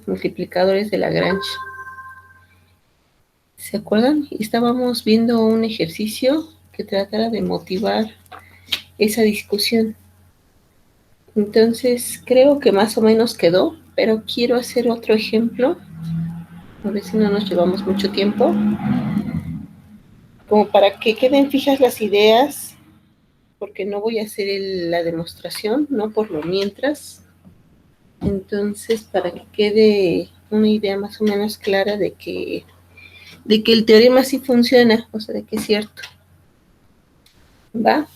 multiplicadores de Lagrange. ¿Se acuerdan? Estábamos viendo un ejercicio que tratara de motivar esa discusión. Entonces, creo que más o menos quedó, pero quiero hacer otro ejemplo, a ver si no nos llevamos mucho tiempo, como para que queden fijas las ideas, porque no voy a hacer la demostración, no por lo mientras. Entonces, para que quede una idea más o menos clara de que el teorema sí funciona, o sea, de que es cierto. ¿Va?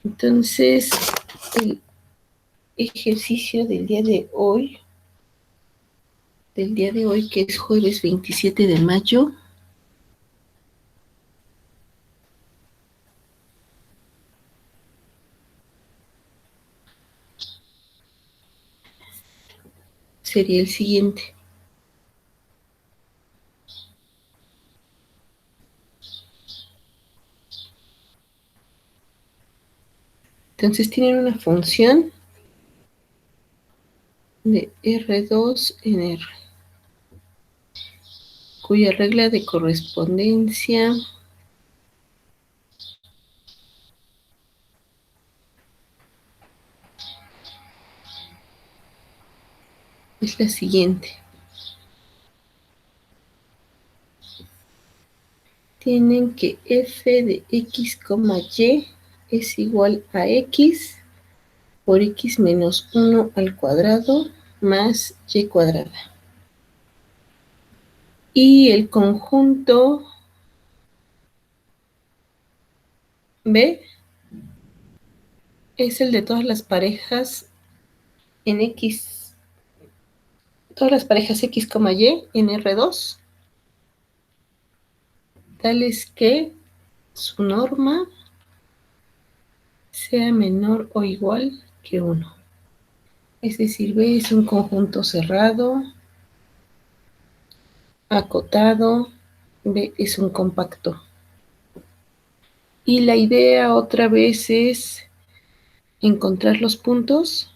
Entonces, el ejercicio del día de hoy, que es jueves 27 de mayo, sería el siguiente. Entonces tienen una función de R2 en R, cuya regla de correspondencia es la siguiente. Tienen que f de x, y es igual a x por x menos 1 al cuadrado más y cuadrada. Y el conjunto B es el de todas las parejas en X, todas las parejas X, Y en R2, tales que su norma sea menor o igual que 1. Es decir, B es un conjunto cerrado, acotado, B es un compacto. Y la idea otra vez es encontrar los puntos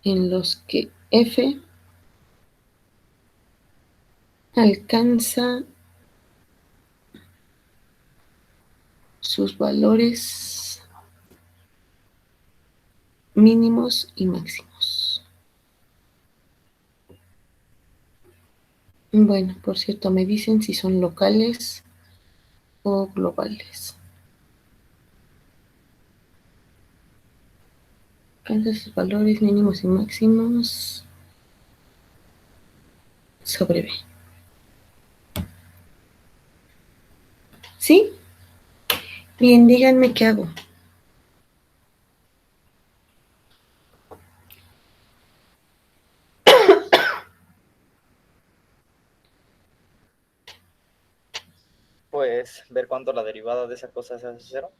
en los que F alcanza sus valores mínimos y máximos. Bueno, por cierto, me dicen si son locales o globales. Alcanza sus valores mínimos y máximos sobre B. ¿Sí? Bien, díganme qué hago. Pues ver cuánto la derivada de esa cosa se hace 0.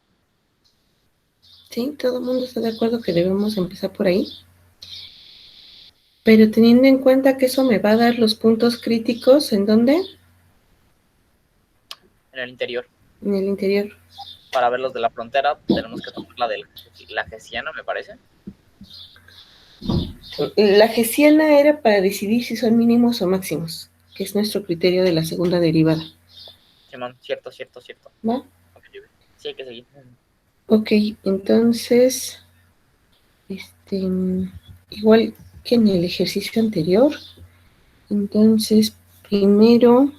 Sí, todo el mundo está de acuerdo que debemos empezar por ahí. Pero teniendo en cuenta que eso me va a dar los puntos críticos, ¿en dónde? En el interior. En el interior. Para ver los de la frontera tenemos que tomar la de la hessiana, me parece. La hessiana era para decidir si son mínimos o máximos, que es nuestro criterio de la segunda derivada. Simón, cierto. ¿Va? Sí, hay que seguir. Ok, entonces, igual que en el ejercicio anterior, entonces primero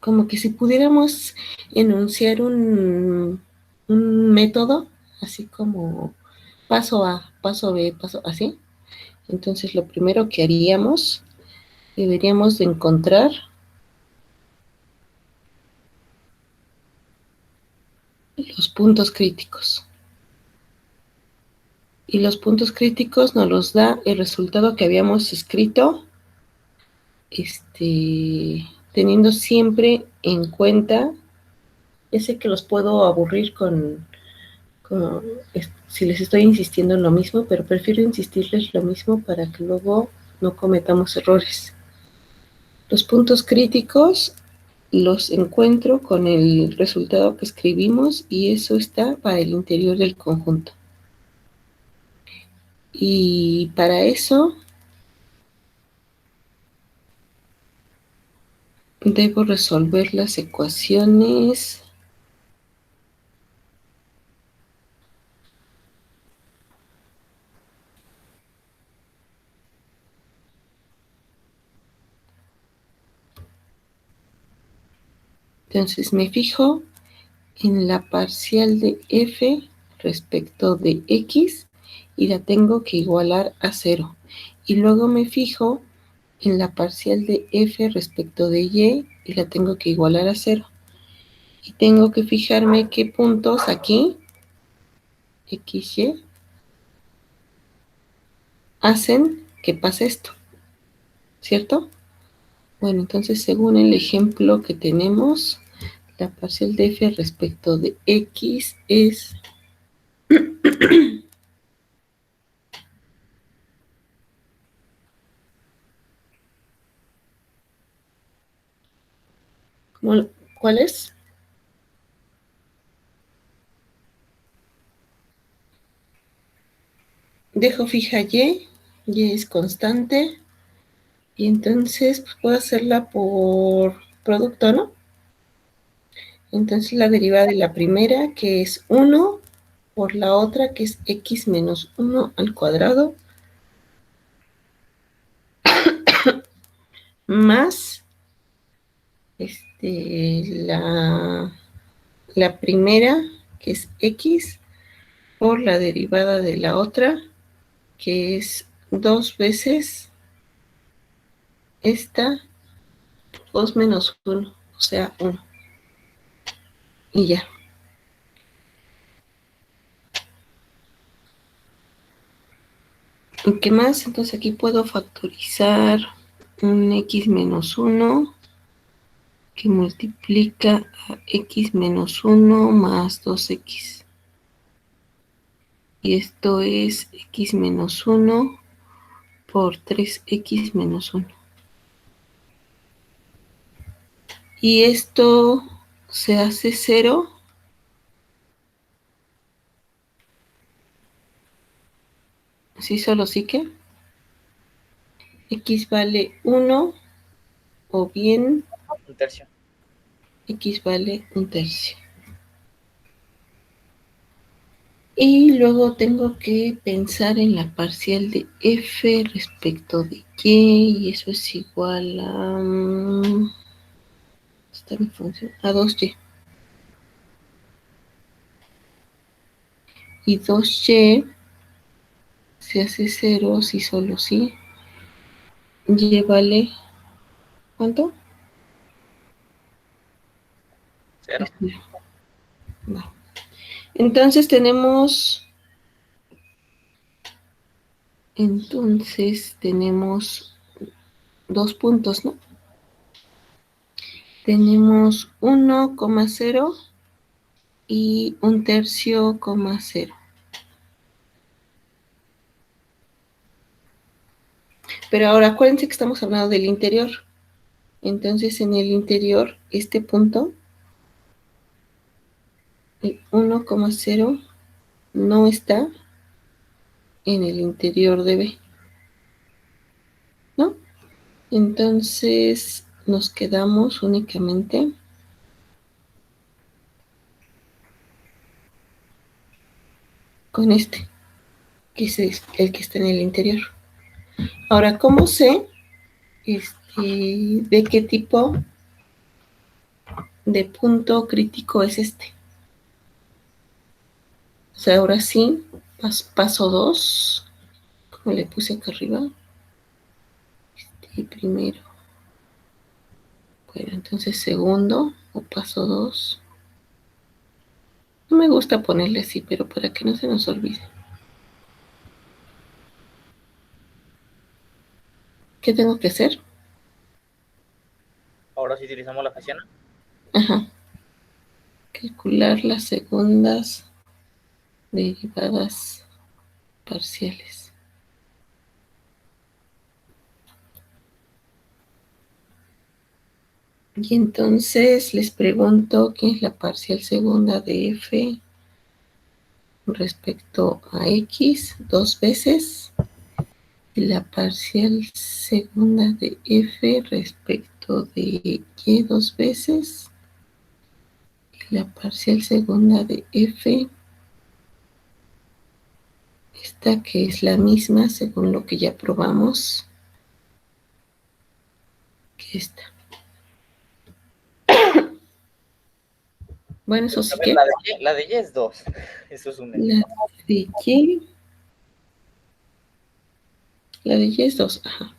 como que si pudiéramos enunciar un método, así como paso A, paso B, paso así. Entonces lo primero que haríamos, deberíamos de encontrar los puntos críticos. Y los puntos críticos nos los da el resultado que habíamos escrito, teniendo siempre en cuenta, ya sé que los puedo aburrir si les estoy insistiendo en lo mismo, pero prefiero insistirles lo mismo para que luego no cometamos errores. Los puntos críticos los encuentro con el resultado que escribimos y eso está para el interior del conjunto. Y para eso debo resolver las ecuaciones entonces me fijo en la parcial de f respecto de x y la tengo que igualar a 0. Y luego me fijo en la parcial de f respecto de y la tengo que igualar a 0. Y tengo que fijarme qué puntos aquí, x, y, hacen que pase esto, ¿cierto? Bueno, entonces según el ejemplo que tenemos, la parcial de f respecto de x es ¿cuál es? Dejo fija y es constante, y entonces pues, puedo hacerla por producto, ¿no? Entonces la derivada de la primera, que es 1, por la otra, que es x menos 1 al cuadrado, más la primera, que es x, por la derivada de la otra, que es 2 veces esta, 2 menos 1, o sea, 1. Y ya. ¿Y qué más? Entonces aquí puedo factorizar un x menos 1 que multiplica a x menos 1 más 2x. Y esto es x menos 1 por 3x menos 1. Y esto se hace 0. Sí, solo sí que x vale 1 o bien Un tercio. x vale un tercio. Y luego tengo que pensar en la parcial de f respecto de y eso es igual a... ¿está mi función? A 2y. Y 2y se hace 0 si solo sí. Y vale... ¿cuánto? 0. No. Entonces tenemos dos puntos, ¿no? Tenemos 1,0 y un tercio, 0. Pero ahora acuérdense que estamos hablando del interior. Entonces en el interior, este punto, el 1,0, no está en el interior de B, ¿no? Entonces nos quedamos únicamente con este, que es el que está en el interior. Ahora, ¿cómo sé de qué tipo de punto crítico es este? O sea, ahora sí, paso 2, como le puse acá arriba, primero. Bueno, entonces segundo o paso 2. No me gusta ponerle así, pero para que no se nos olvide. ¿Qué tengo que hacer? Ahora sí utilizamos la gaussiana. Ajá. Calcular las segundas derivadas parciales. Y entonces les pregunto qué es la parcial segunda de f respecto a x dos veces y la parcial segunda de f respecto de y dos veces y la parcial segunda de f, esta que es la misma según lo que ya probamos que esta. Bueno, eso sí A ver, que la de Y es 2. Eso es un hecho. la de y, la de y es 2, ajá.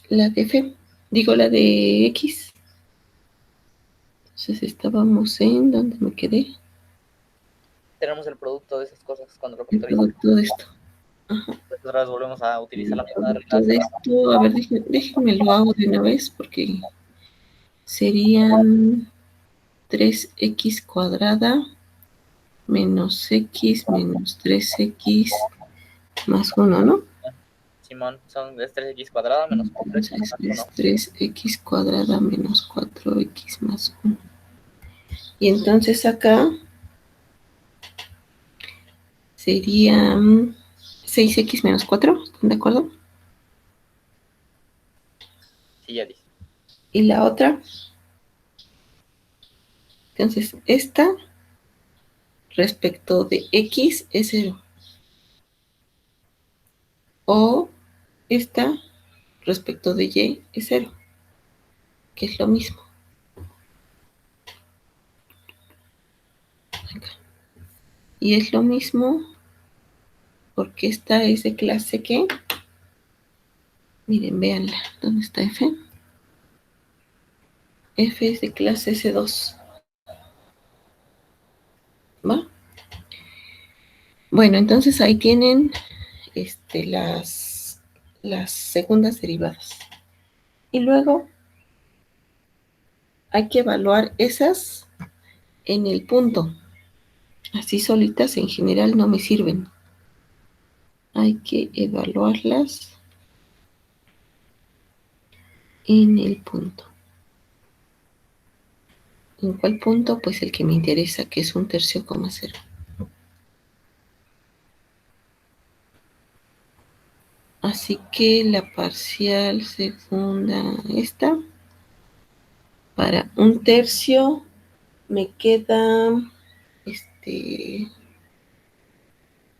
La de f, digo la de x. Entonces estábamos en, ¿dónde me quedé? Tenemos el producto de esas cosas cuando lo El factorizamos. producto de esto. Ajá. Pues otra vez volvemos a utilizar El la misma producto regla. de esto, a ver, déjenme lo hago de una vez porque serían 3x cuadrada menos x menos 3x más 1, ¿no? Simón, son 3x cuadrada menos 4x Entonces más es 1. 3x cuadrada menos 4x más 1. Y entonces acá sería 6x menos 4, ¿están de acuerdo? Sí, ya dice. Y la otra, entonces esta respecto de x es 0. O esta respecto de y es 0, que es lo mismo. Acá. Y es lo mismo porque esta es de clase ¿qué? Miren, véanla. ¿Dónde está f? F es de clase S2. ¿Va? Bueno, entonces ahí tienen las segundas derivadas. Y luego hay que evaluar esas en el punto. Así solitas en general no me sirven. Hay que evaluarlas en el punto. ¿En cuál punto? Pues el que me interesa, que es 1/3,0. Así que la parcial segunda esta, para 1/3 me queda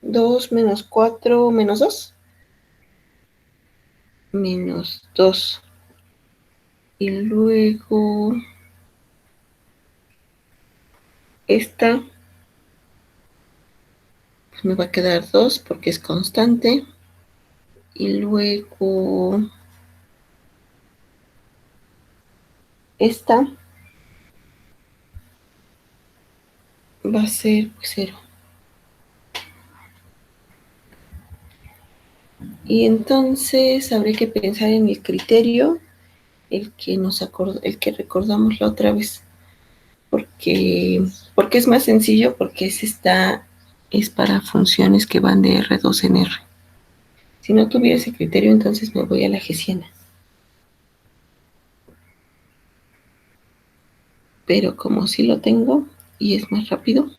2 menos 4 menos 2. Menos 2. Y luego esta pues me va a quedar 2 porque es constante. Y luego esta va a ser pues 0. Y entonces habré que pensar en el criterio, el que recordamos la otra vez. Porque es más sencillo, porque es para funciones que van de R2 en R. Si no tuviera ese criterio, entonces me voy a la hessiana. Pero como sí lo tengo y es más rápido,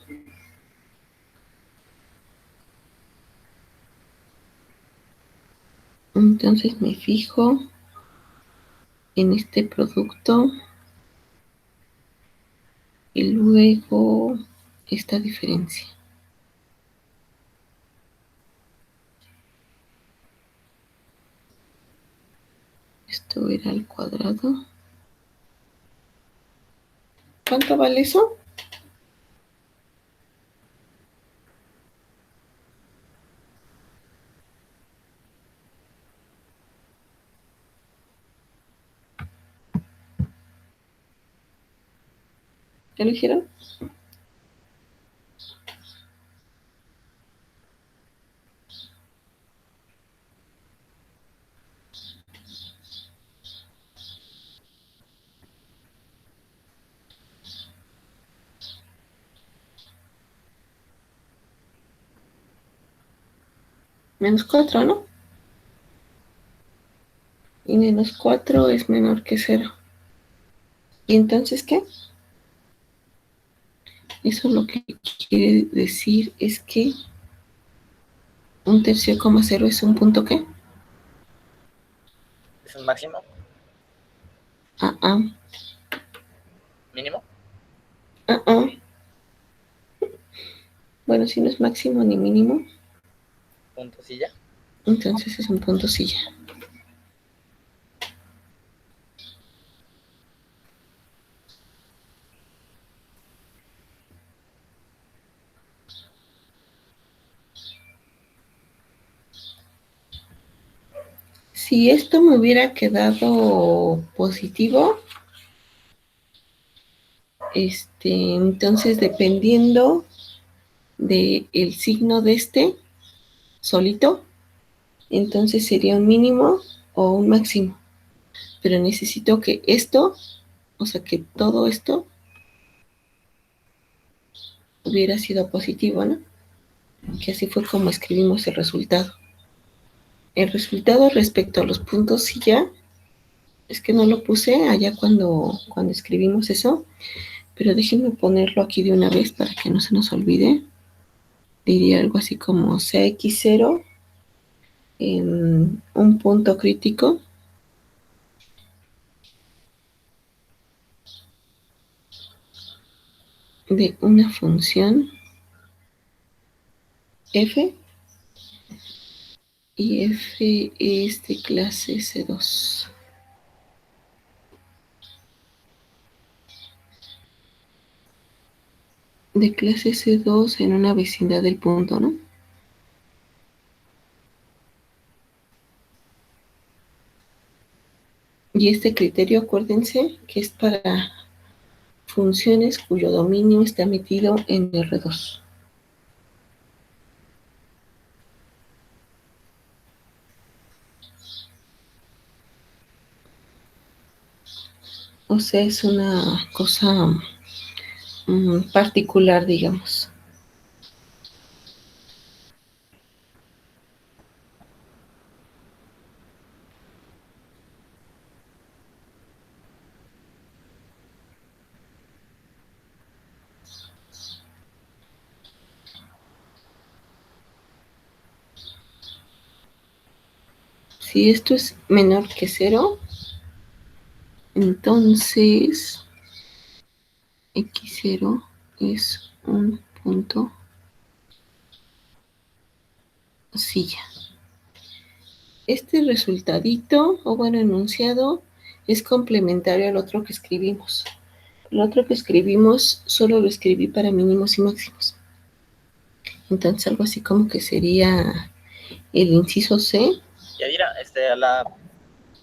entonces me fijo en este producto y luego esta diferencia. Esto era al cuadrado. ¿Cuánto vale eso? ¿Ya lo hicieron? Menos 4, ¿no? Y menos 4 es menor que 0. ¿Y entonces qué? Eso lo que quiere decir es que un tercio coma 0 es un punto ¿qué? ¿Es un máximo? Ah. ¿Mínimo? Ah. Bueno, si no es máximo ni mínimo, ¿Punto silla? entonces es un punto silla. Si esto me hubiera quedado positivo, entonces dependiendo del signo de este solito, entonces sería un mínimo o un máximo. Pero necesito que esto, o sea, que todo esto hubiera sido positivo, ¿no? Que así fue como escribimos el resultado. El resultado respecto a los puntos silla, es que no lo puse allá cuando escribimos eso, pero déjenme ponerlo aquí de una vez para que no se nos olvide. Diría algo así como CX0 en un punto crítico de una función f y f es de clase C2. De clase C2 en una vecindad del punto, ¿no? Y este criterio, acuérdense que es para funciones cuyo dominio está metido en R2. O sea, es una cosa particular, digamos. Si esto es menor que 0, entonces x0 es un punto silla. Este resultadito, o bueno, enunciado, es complementario al otro que escribimos. El otro que escribimos solo lo escribí para mínimos y máximos. Entonces algo así como que sería el inciso C. Yadira,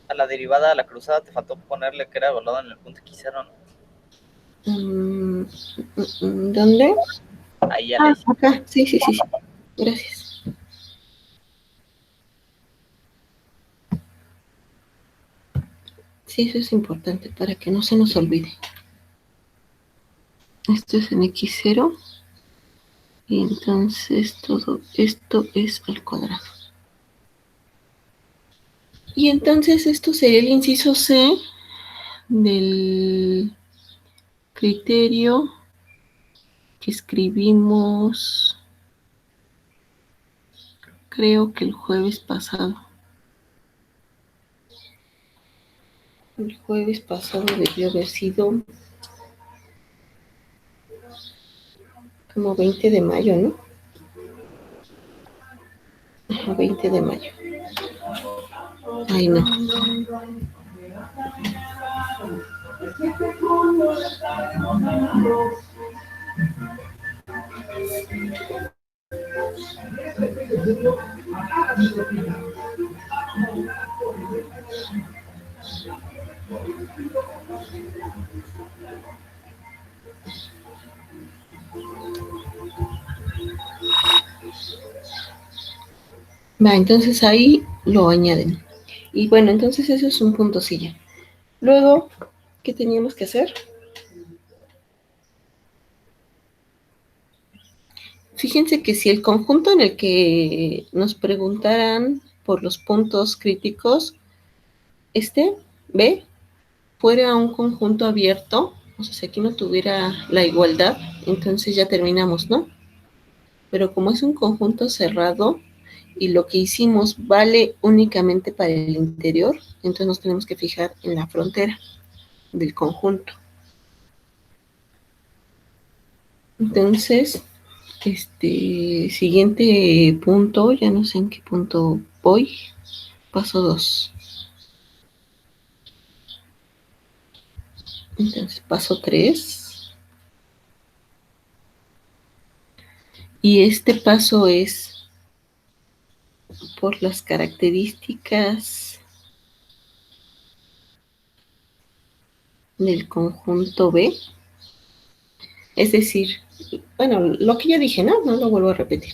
a la derivada, a la cruzada, te faltó ponerle que era evaluado en el punto X0, ¿no? ¿Dónde? Ahí ya le hice. Acá. Sí. Gracias. Sí, eso es importante para que no se nos olvide. Esto es en X0 y entonces todo esto es al cuadrado. Y entonces esto sería el inciso C del criterio que escribimos, creo que el jueves pasado. El jueves pasado debió haber sido como 20 de mayo, ¿no? 20 de mayo. Ay, no. Va, entonces ahí lo añaden. Y bueno, entonces eso es un punto silla. Luego, ¿qué teníamos que hacer? fíjense que si el conjunto en el que nos preguntaran por los puntos críticos, B, fuera un conjunto abierto, o sea, si aquí no tuviera la igualdad, entonces ya terminamos, ¿no? Pero como es un conjunto cerrado y lo que hicimos vale únicamente para el interior, entonces nos tenemos que fijar en la frontera del conjunto. Entonces, siguiente punto, ya no sé en qué punto voy, paso 2. Entonces, paso 3. Y este paso es por las características del conjunto B. Es decir, bueno, lo que ya dije, ¿no? No lo vuelvo a repetir.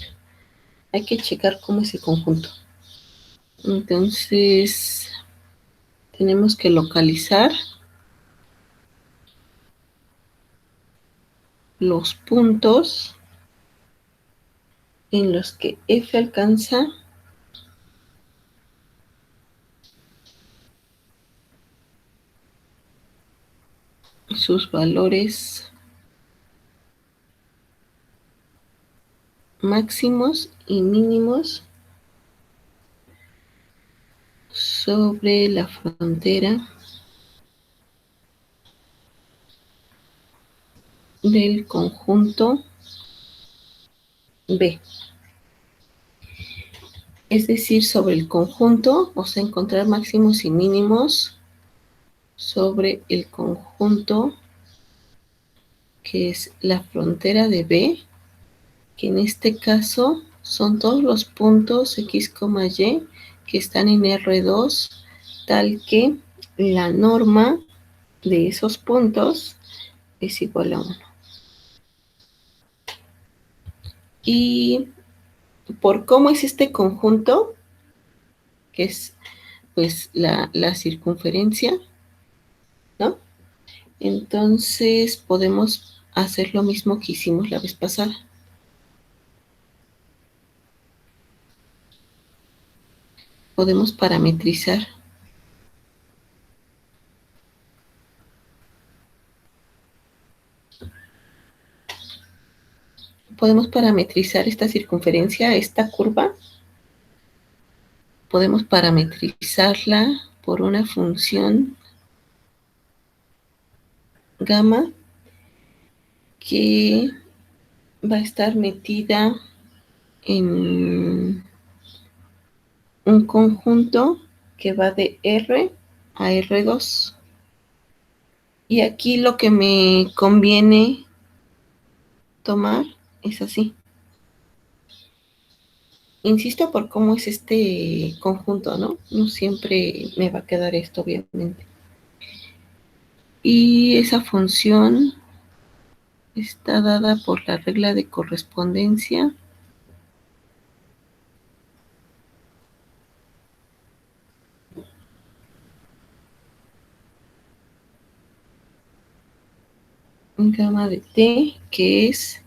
Hay que checar cómo es el conjunto. Entonces, tenemos que localizar los puntos en los que F alcanza sus valores máximos y mínimos sobre la frontera del conjunto B. Es decir, sobre el conjunto, o sea, encontrar máximos y mínimos sobre el conjunto que es la frontera de B, que en este caso son todos los puntos X, Y que están en R2, tal que la norma de esos puntos es igual a 1. Y por cómo es este conjunto, que es pues la circunferencia, ¿no? Entonces podemos hacer lo mismo que hicimos la vez pasada. Podemos parametrizar. Podemos parametrizar esta circunferencia, esta curva. Podemos parametrizarla por una función gamma que va a estar metida en un conjunto que va de R a R2. Y aquí lo que me conviene tomar es así. Insisto por cómo es este conjunto, ¿no? No siempre me va a quedar esto, obviamente. Y esa función está dada por la regla de correspondencia gamma de t, que es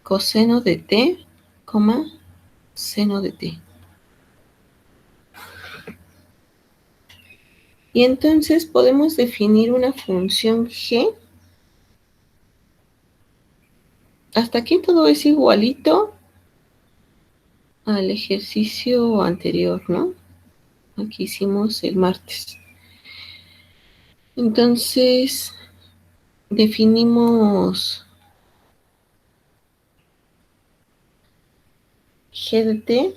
coseno de t, seno de t. Y entonces podemos definir una función g. Hasta aquí todo es igualito al ejercicio anterior, ¿no? Aquí hicimos el martes. Entonces, definimos g de t,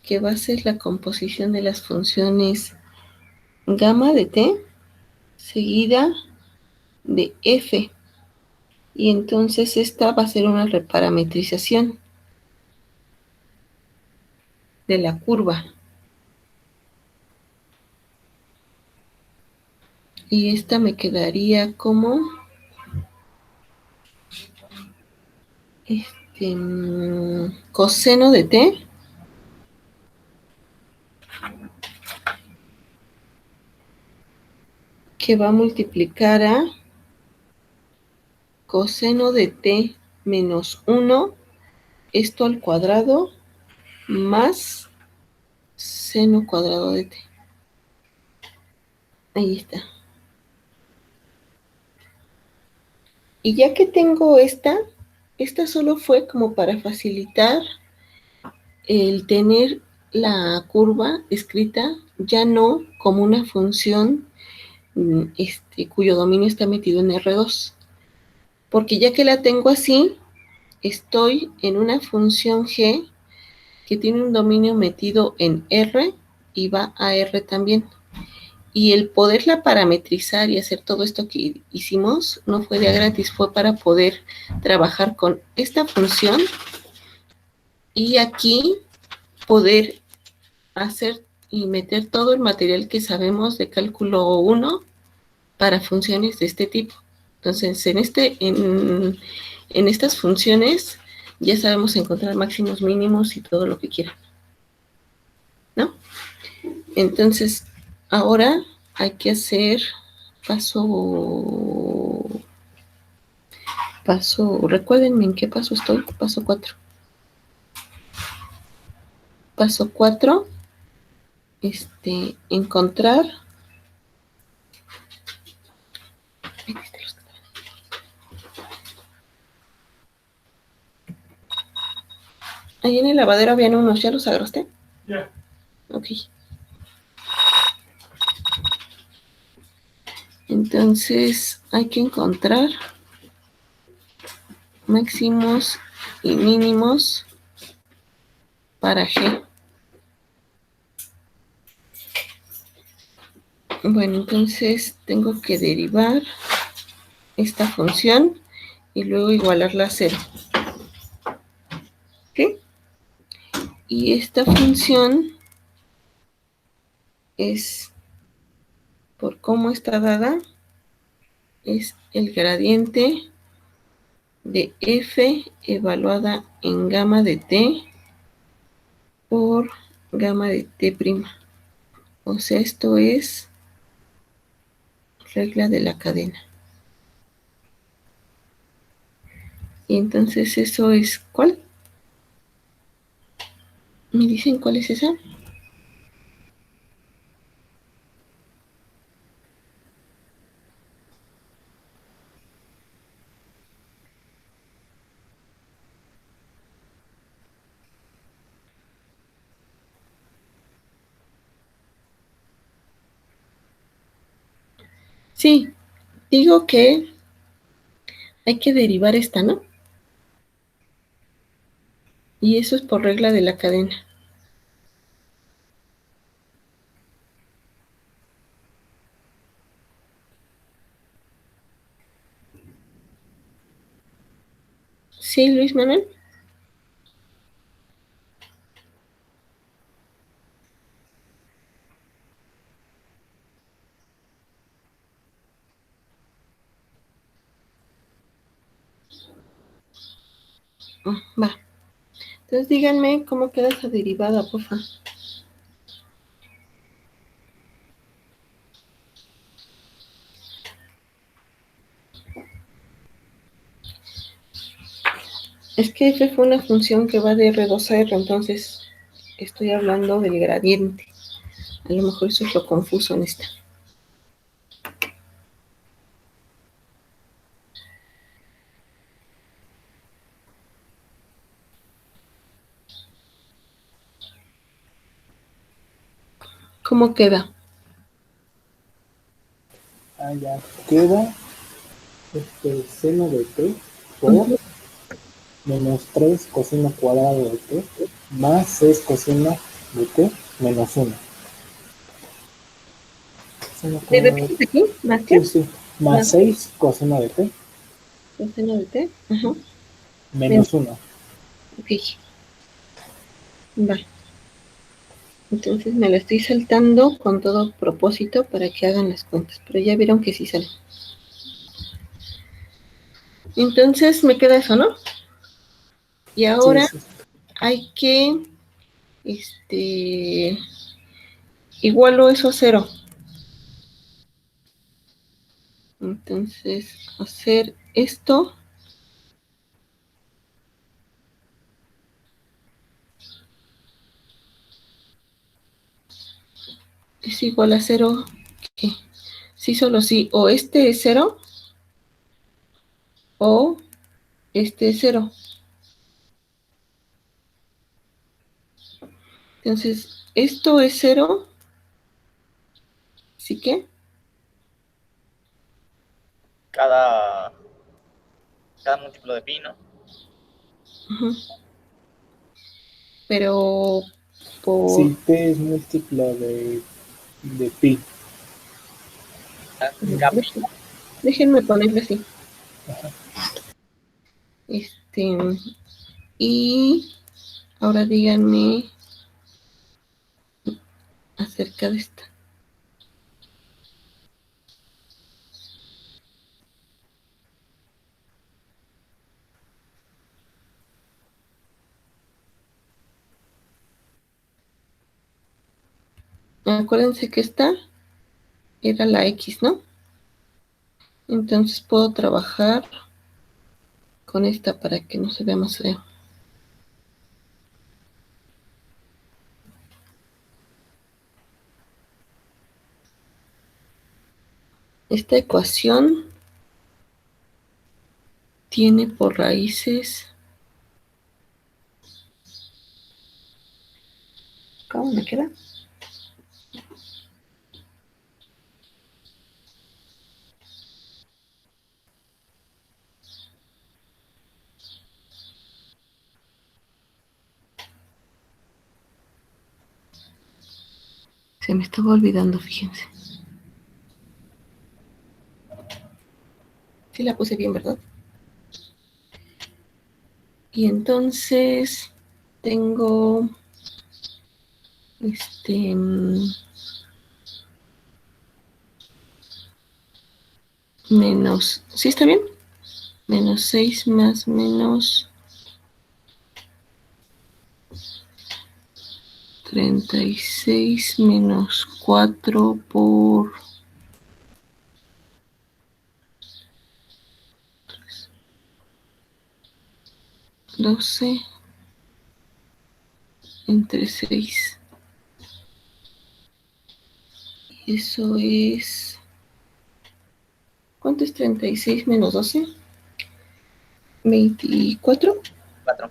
que va a ser la composición de las funciones gamma de t, seguida de f. Y entonces esta va a ser una reparametrización de la curva. Y esta me quedaría como coseno de t que va a multiplicar a coseno de t menos 1 esto al cuadrado más seno cuadrado de t. Ahí está. Y ya que tengo esta solo fue como para facilitar el tener la curva escrita ya no como una función cuyo dominio está metido en R2. Porque ya que la tengo así, estoy en una función g que tiene un dominio metido en R y va a R también. Y el poderla parametrizar y hacer todo esto que hicimos no fue de gratis, fue para poder trabajar con esta función y aquí poder hacer y meter todo el material que sabemos de cálculo 1 para funciones de este tipo. Entonces, en estas funciones ya sabemos encontrar máximos, mínimos y todo lo que quieran, ¿no? Entonces, ahora hay que hacer recuérdenme en qué paso estoy, paso 4. Paso 4, encontrar. Ahí en el lavadero habían unos, ¿ya los agarraste? Ya. Ok. Entonces hay que encontrar máximos y mínimos para G. Bueno, entonces tengo que derivar esta función y luego igualarla a 0. ¿Ok? Y esta función es, por cómo está dada, es el gradiente de f evaluada en gamma de t por gamma de t'. O sea, esto es regla de la cadena. Y entonces eso es, ¿cuál? ¿Me dicen cuál es esa? Sí, digo que hay que derivar esta, ¿no? Y eso es por regla de la cadena. ¿Sí, Luis Manuel? Va. Entonces díganme cómo queda esa derivada, porfa. Es que f fue una función que va de R2 a R, entonces estoy hablando del gradiente. A lo mejor eso es lo confuso en esta. ¿Cómo queda? Ya queda seno de t por menos 3 coseno cuadrado de t más 6 coseno de t menos 1. ¿Me repites aquí? ¿Más qué? Sí, más 6 coseno de t Coseno de t. Ajá. menos 1. Ok. Va. Entonces me lo estoy saltando con todo propósito para que hagan las cuentas, pero ya vieron que sí sale. Entonces me queda eso, ¿no? Y ahora Sí. hay que, igualo eso a 0. Entonces, hacer esto es igual a 0. ¿Qué? Sí, solo sí. O este es 0 o este es 0. Entonces, esto es 0. ¿Sí que? Cada múltiplo de pi, ¿no? Ujú. Pero por... Si T es múltiplo de pi. K pi. Déjenme ponerlo así. Y ahora díganme acerca de esta. Acuérdense que esta era la X, ¿no? Entonces puedo trabajar con esta para que no se vea más feo. Esta ecuación tiene por raíces... ¿Cómo me queda? Se me estaba olvidando, fíjense. Sí la puse bien, ¿verdad? Y entonces tengo menos, ¿sí está bien? Menos 6 más menos 36 menos 4 por 12 entre 6. Eso es... ¿Cuánto es 36 menos 12? 24. 4.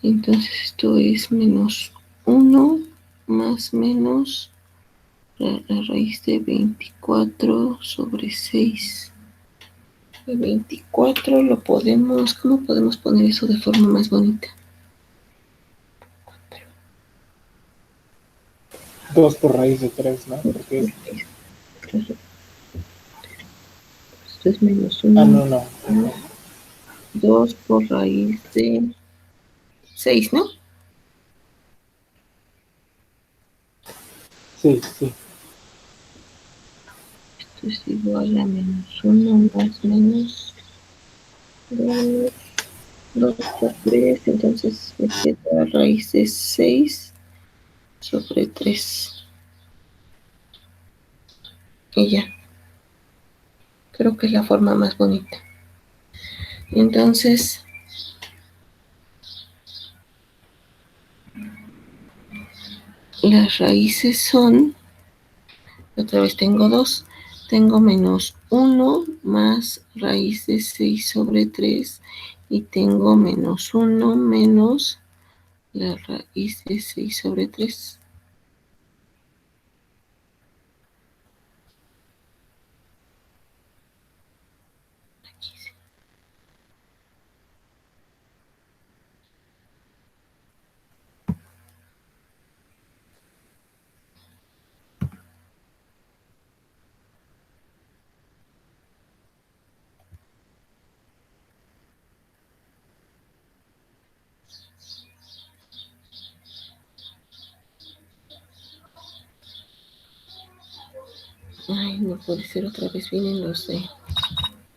Entonces esto es menos 1 más menos la raíz de 24 sobre 6. De 24 lo podemos... ¿Cómo podemos poner eso de forma más bonita? 2 por raíz de 3, ¿no? Porque es... Esto es menos 1. Ah, no, no. 2 por raíz de 6, ¿no? Sí, sí. Esto es igual a menos 1 más menos 2 por 3. Entonces me queda raíz de 6 sobre 3. Y ya. Creo que es la forma más bonita. Entonces, las raíces son, otra vez tengo 2, tengo menos 1 más raíz de 6 sobre 3 y tengo menos 1 menos la raíz de 6 sobre 3. Aquí sí. Ay, no puede ser, otra vez vienen los de...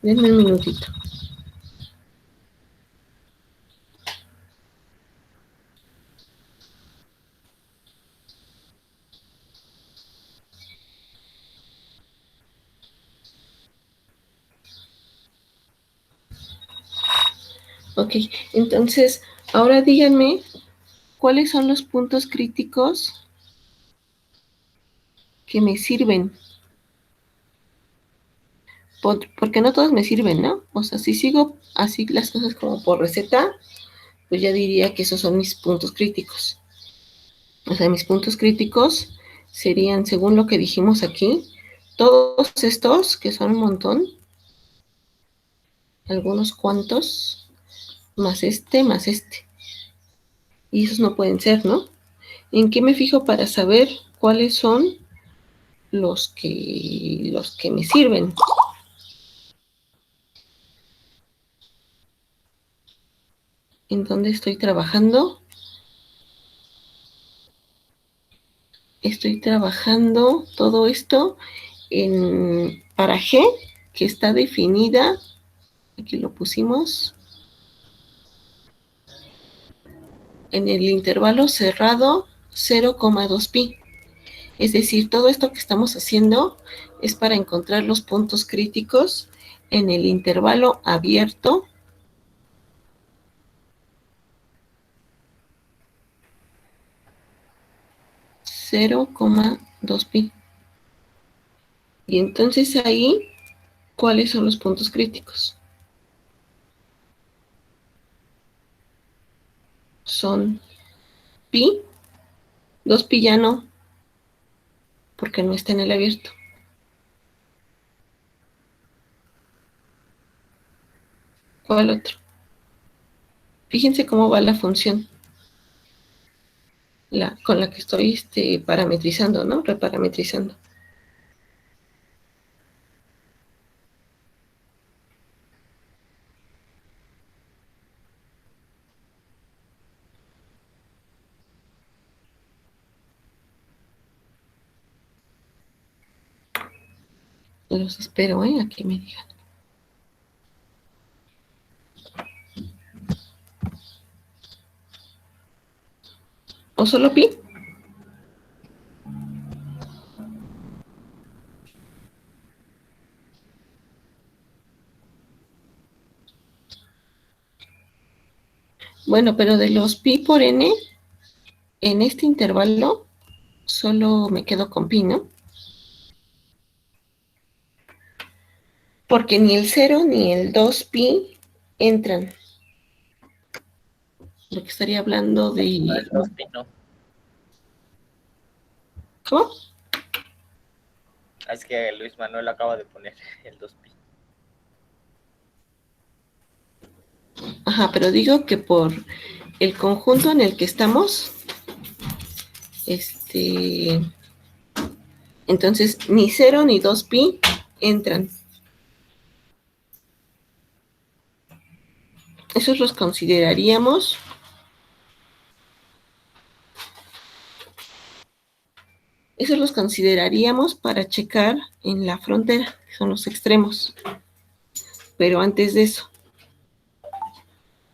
Denme un minutito. Ok, entonces, ahora díganme, ¿cuáles son los puntos críticos que me sirven? Porque no todos me sirven, ¿no? O sea, si sigo así las cosas como por receta, pues ya diría que esos son mis puntos críticos. O sea, mis puntos críticos serían, según lo que dijimos aquí, todos estos, que son un montón, algunos cuantos, más este, más este. Y esos no pueden ser, ¿no? ¿En qué me fijo para saber cuáles son los que me sirven? ¿En dónde estoy trabajando? Estoy trabajando todo esto para G, que está definida, aquí lo pusimos, en el intervalo cerrado 0,2 pi. Es decir, todo esto que estamos haciendo es para encontrar los puntos críticos en el intervalo abierto (0,2 pi). Y entonces ahí, ¿cuáles son los puntos críticos? Son pi, 2 pi ya no, porque no está en el abierto. ¿Cuál otro? Fíjense cómo va la función, con la que estoy parametrizando, ¿no? Reparametrizando. Los espero, a que me digan. ¿O solo pi? Bueno, pero de los pi por n, en este intervalo, solo me quedo con pi, ¿no? Porque ni el 0 ni el 2 pi entran. Porque estaría hablando de... El 2pi no. ¿Cómo? Es que Luis Manuel acaba de poner el 2pi. Ajá, pero digo que por el conjunto en el que estamos, entonces ni 0 ni 2 pi entran. Esos los consideraríamos para checar en la frontera, que son los extremos. Pero antes de eso,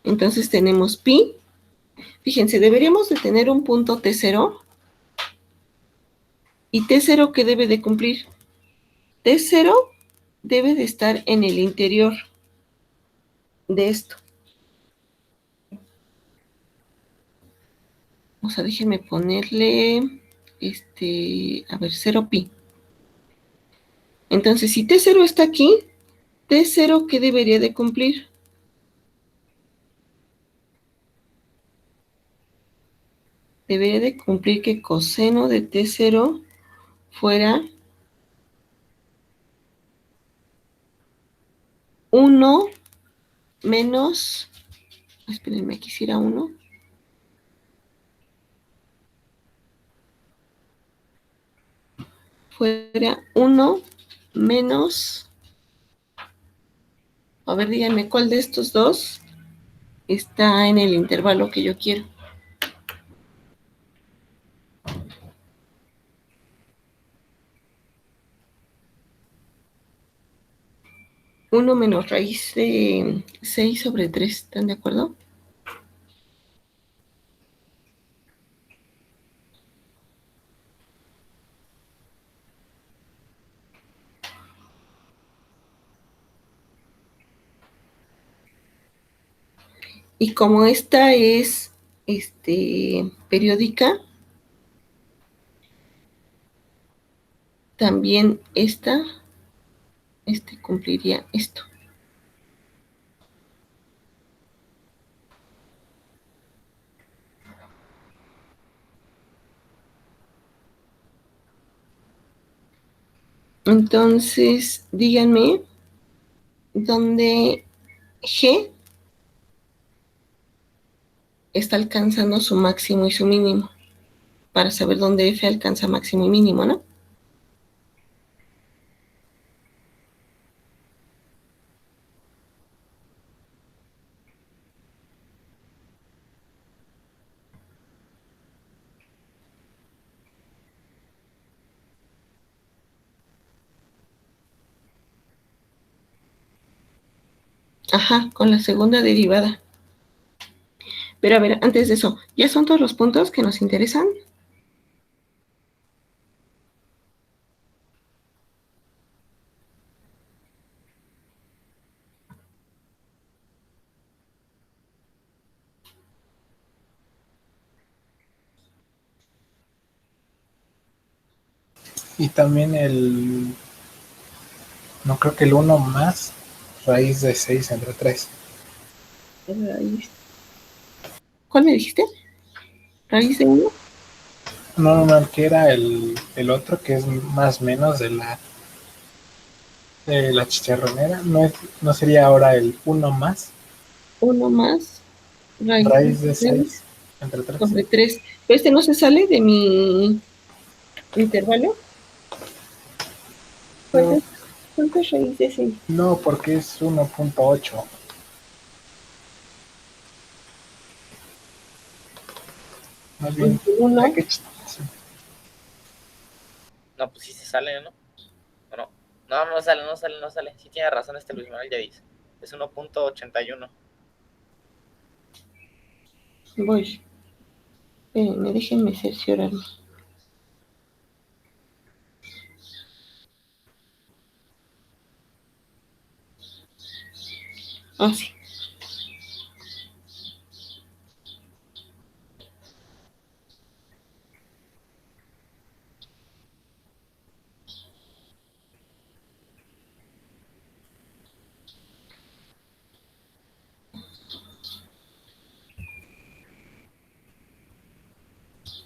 entonces tenemos pi. Fíjense, deberíamos de tener un punto T0. ¿Y T0 qué debe de cumplir? T0 debe de estar en el interior de esto. O sea, déjenme ponerle, a ver, 0pi. Entonces, si T0 está aquí, T0, ¿qué debería de cumplir? Debería de cumplir que coseno de T0 fuera 1 menos, espérenme, quisiera 1. Fuera 1 menos, a ver, díganme, ¿cuál de estos dos está en el intervalo que yo quiero? Uno menos raíz de 6/3, ¿están de acuerdo? Y como esta es periódica, también cumpliría esto. Entonces, díganme dónde G está alcanzando su máximo y su mínimo, para saber dónde F alcanza máximo y mínimo, ¿no? Ajá, con la segunda derivada. Pero a ver, antes de eso, ¿ya son todos los puntos que nos interesan? Y también no creo que el 1 más raíz de 6 entre 3. ¿Cuál me dijiste? ¿Raíz de 1? No, que era el otro que es más menos de la chicharronera. No sería ahora el 1 más 1 más raíz de de 6 entre 3. sobre 3. ¿Pero este no se sale de mi intervalo? No, ¿Cuánto es raíz de 6? no, porque es 1.8. Más bien, hay 21. que No, pues sí se sale, ¿no? Bueno, no sale. Sí tiene razón Luis Manuel, ya dice. Es 1.81. Voy. Déjenme cerciorarme. Ah, sí.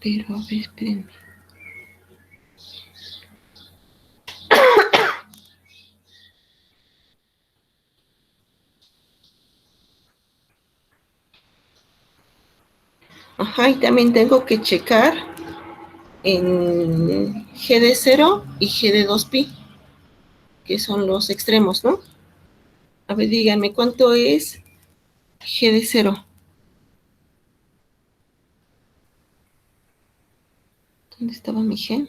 Pero, a ver, espérenme. Ajá, y también tengo que checar en G de 0 y G de 2pi, que son los extremos, ¿no? A ver, díganme, ¿cuánto es G de 0? ¿Dónde estaba mi G?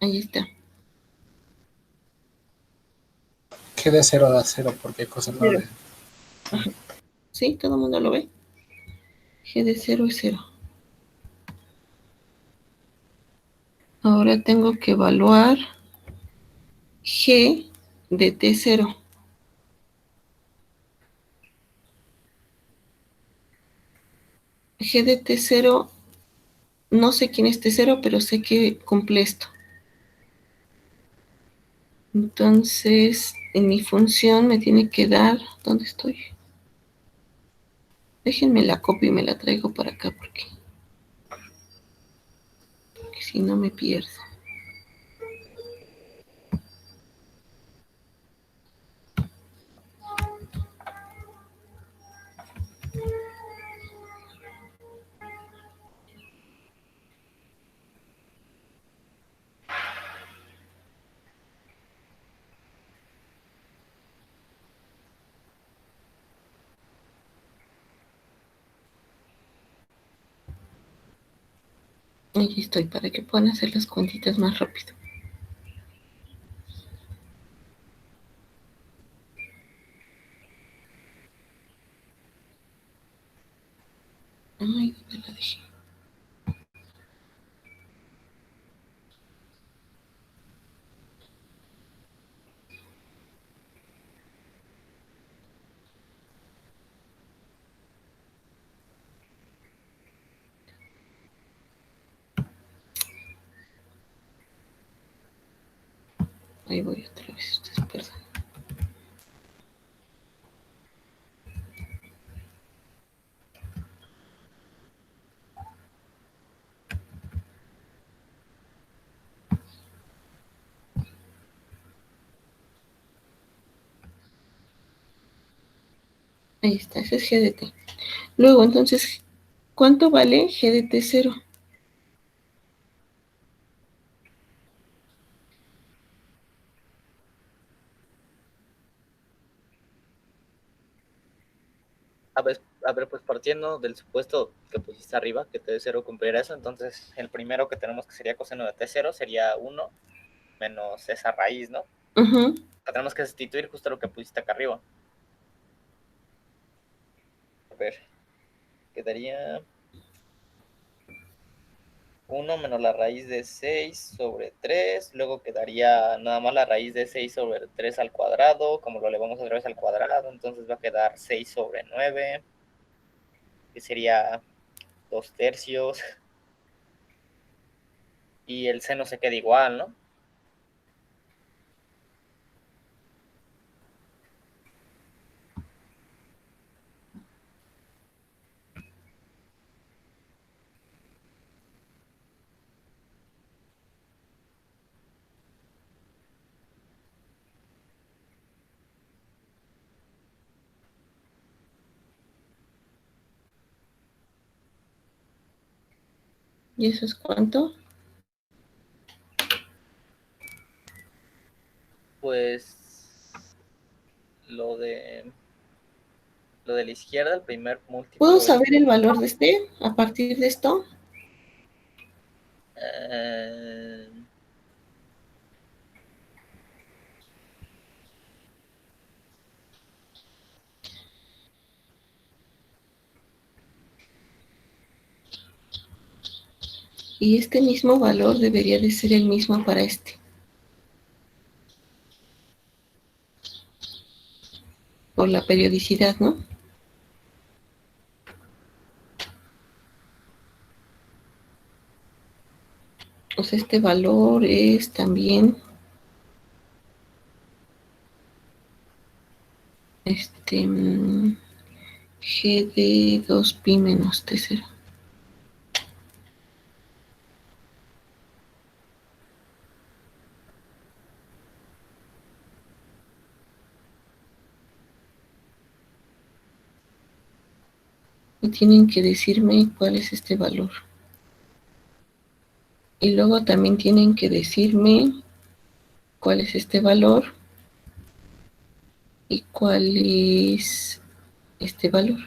Ahí está. que de 0 da 0 porque cosa no Cero. de... Ajá. ¿Sí? ¿Todo el mundo lo ve? G de 0 es 0. Ahora tengo que evaluar G de T0. G de T0, no sé quién es T0, pero sé que cumple esto. Entonces, en mi función me tiene que dar... ¿Dónde estoy? Déjenme la copio y me la traigo para acá porque si no me pierdo. Ahí estoy, para que puedan hacer las cuentitas más rápido. Ay, ¿dónde la dejé? Ahí voy otra vez, ustedes perdón. Ahí está, ese es GDT. Luego, entonces, ¿cuánto vale GDT 0? A ver, pues partiendo del supuesto que pusiste arriba, que T0 cumpliera eso, entonces el primero que tenemos que sería coseno de T0 sería 1 menos esa raíz, ¿no? Uh-huh. Tenemos que sustituir justo lo que pusiste acá arriba. A ver, quedaría 1 menos la raíz de 6 sobre 3, luego quedaría nada más la raíz de 6 sobre 3 al cuadrado, como lo elevamos otra vez al cuadrado, entonces va a quedar 6 sobre 9, que sería 2/3, y el seno se queda igual, ¿no? ¿Y eso es cuánto? Pues lo de la izquierda, el primer múltiplo. ¿Puedo saber el valor de este a partir de esto? Y este mismo valor debería de ser el mismo para este. Por la periodicidad, ¿no? O sea, este valor es también G de 2pi menos T0. Y tienen que decirme cuál es este valor. Y luego también tienen que decirme cuál es este valor y cuál es este valor.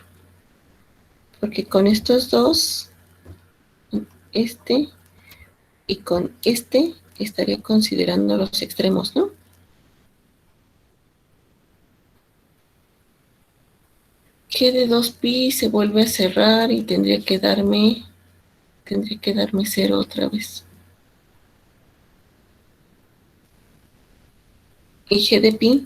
Porque con estos dos, este y con este, estaría considerando los extremos, ¿no? G de 2pi se vuelve a cerrar y tendría que darme 0 otra vez. Y G de pi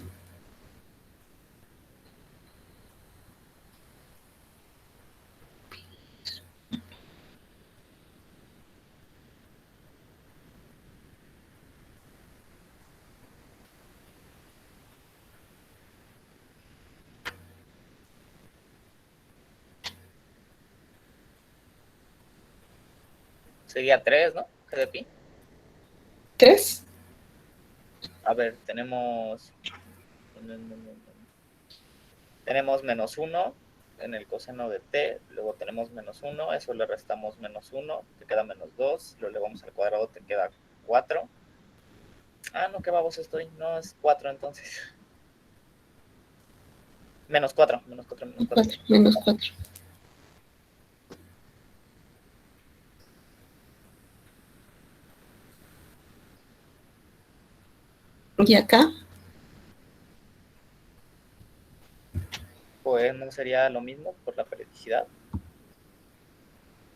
Sería 3, ¿no? G de pi. 3. A ver, tenemos menos 1 en el coseno de t, luego tenemos menos 1, eso le restamos menos 1, te queda menos 2, lo elevamos al cuadrado, te queda 4. Ah, no, qué baboso estoy, no, es 4 entonces. Menos 4, menos 4, menos 4. Menos 4. ¿Y acá? Pues no sería lo mismo por la periodicidad.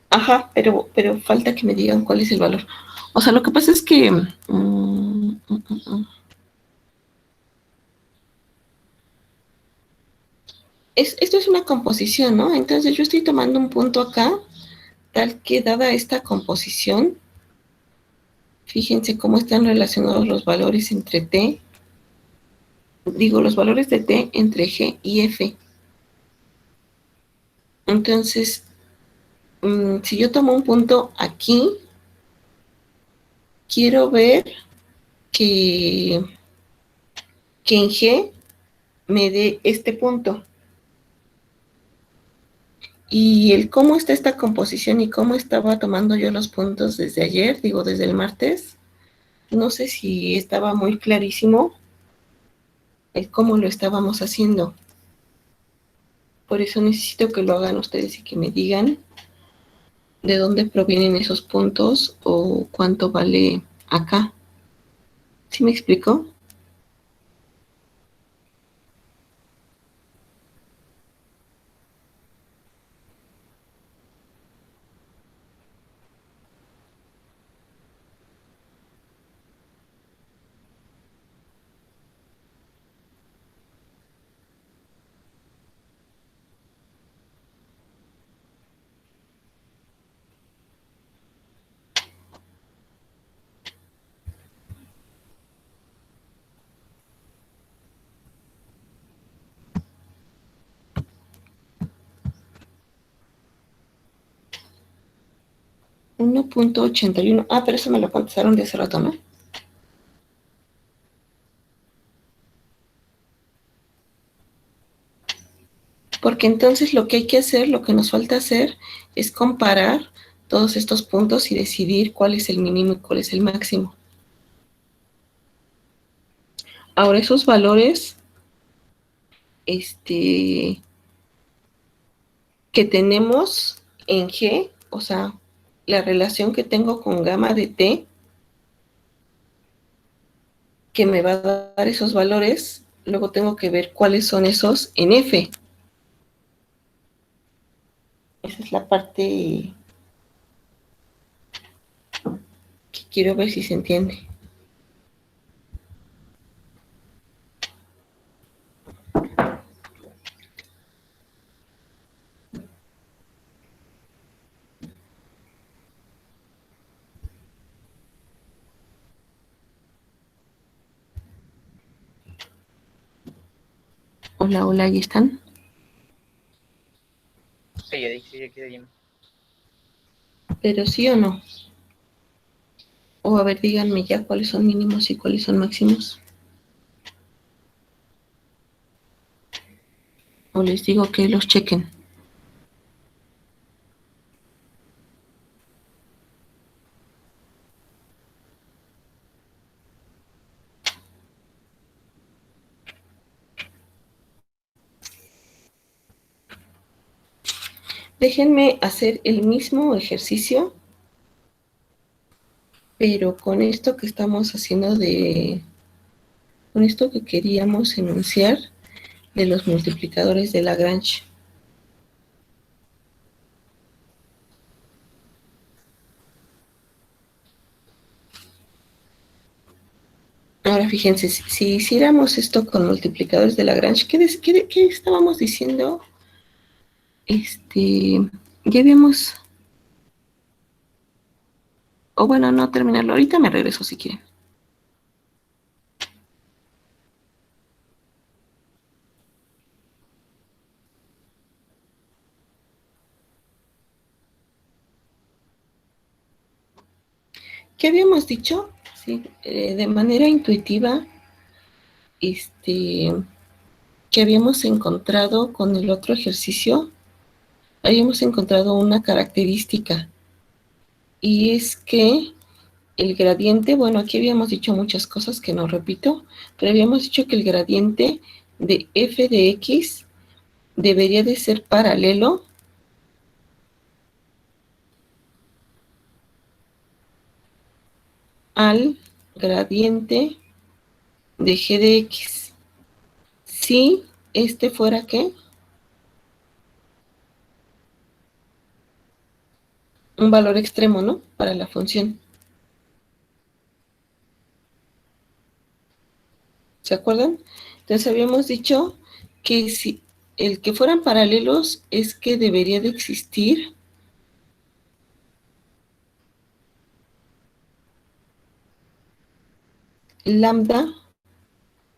Ajá, pero falta que me digan cuál es el valor. O sea, lo que pasa es que esto es una composición, ¿no? Entonces yo estoy tomando un punto acá, tal que dada esta composición, Fíjense cómo están relacionados los valores entre T, los valores de T entre G y F. Entonces, si yo tomo un punto aquí, quiero ver que en G me dé este punto. Y el cómo está esta composición y cómo estaba tomando yo los puntos desde ayer, desde el martes, no sé si estaba muy clarísimo el cómo lo estábamos haciendo. Por eso necesito que lo hagan ustedes y que me digan de dónde provienen esos puntos o cuánto vale acá. ¿Sí me explico? $1.81. Pero eso me lo contestaron de hace rato, ¿no? Porque entonces lo que hay que hacer, lo que nos falta hacer, es comparar todos estos puntos y decidir cuál es el mínimo y cuál es el máximo. Ahora, esos valores que tenemos en G, o sea, la relación que tengo con gamma de T, que me va a dar esos valores, luego tengo que ver cuáles son esos en F. Esa es la parte que quiero ver si se entiende. Hola, hola, ¿ahí están? Sí, aquí seguimos. Pero sí o no. O a ver, díganme ya cuáles son mínimos y cuáles son máximos. O les digo que los chequen. Déjenme hacer el mismo ejercicio, pero con esto que estamos haciendo con esto que queríamos enunciar de los multiplicadores de Lagrange. Ahora fíjense, si hiciéramos esto con multiplicadores de Lagrange, ¿qué estábamos diciendo? Ya habíamos... O bueno, no terminarlo. Ahorita me regreso si quieren. ¿Qué habíamos dicho? Sí, de manera intuitiva, que habíamos encontrado con el otro ejercicio, habíamos encontrado una característica, y es que el gradiente, bueno, aquí habíamos dicho muchas cosas que no repito, pero habíamos dicho que el gradiente de f de x debería de ser paralelo al gradiente de g de x. Si este fuera, ¿qué? Un valor extremo, ¿no? Para la función. ¿Se acuerdan? Entonces habíamos dicho que si el que fueran paralelos es que debería de existir lambda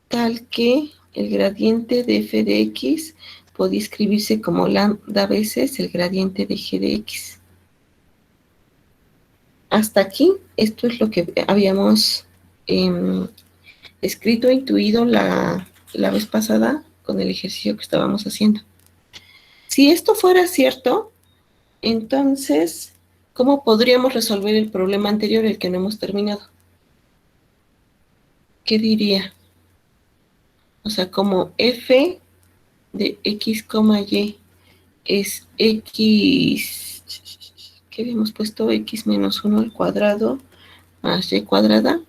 tal que el gradiente de f de x podía escribirse como lambda veces el gradiente de g de x. Hasta aquí, esto es lo que habíamos escrito, intuido la vez pasada con el ejercicio que estábamos haciendo. Si esto fuera cierto, entonces, ¿cómo podríamos resolver el problema anterior, el que no hemos terminado? ¿Qué diría? O sea, como f de x, y es x, ¿qué habíamos puesto? X menos 1 al cuadrado más y cuadrada.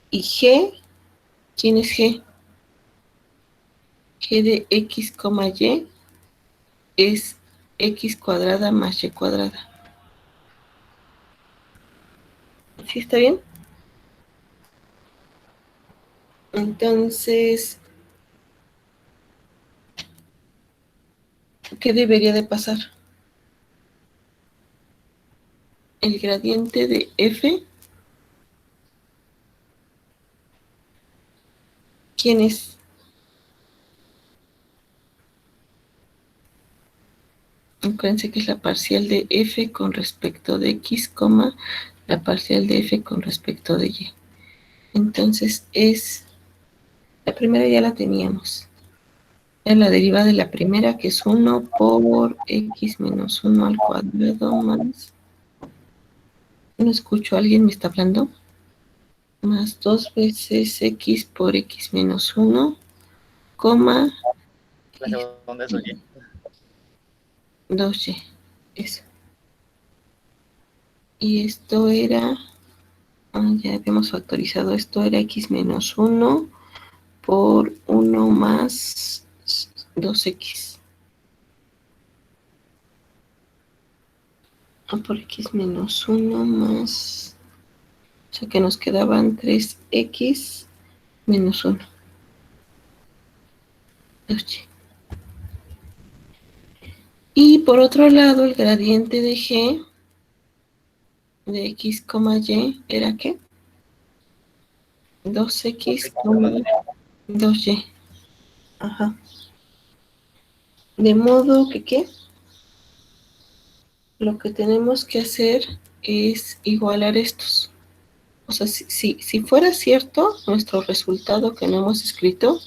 Y g, ¿quién es g? G de x, y es x cuadrada más y cuadrada. ¿Sí está bien? Entonces, ¿qué debería de pasar? El gradiente de f, ¿quién es? Acuérdense que es la parcial de f con respecto de x, la parcial de f con respecto de y. Entonces es, la primera ya la teníamos. Es la derivada de la primera, que es 1 por x menos 1 al cuadrado más... ¿No escucho? ¿Alguien me está hablando? Más 2 veces x por x menos 1, coma, La segunda es oye. 2y. Eso. Y esto era... ya habíamos factorizado. Esto era x menos 1 por 1 más 2x. Por x menos 1 más... O sea que nos quedaban 3x menos 1. 2y. Y por otro lado, el gradiente de g de x, y era ¿qué? 2x, 2y. Ajá. De modo que, ¿qué? Lo que tenemos que hacer es igualar estos. O sea, si fuera cierto nuestro resultado que no hemos escrito,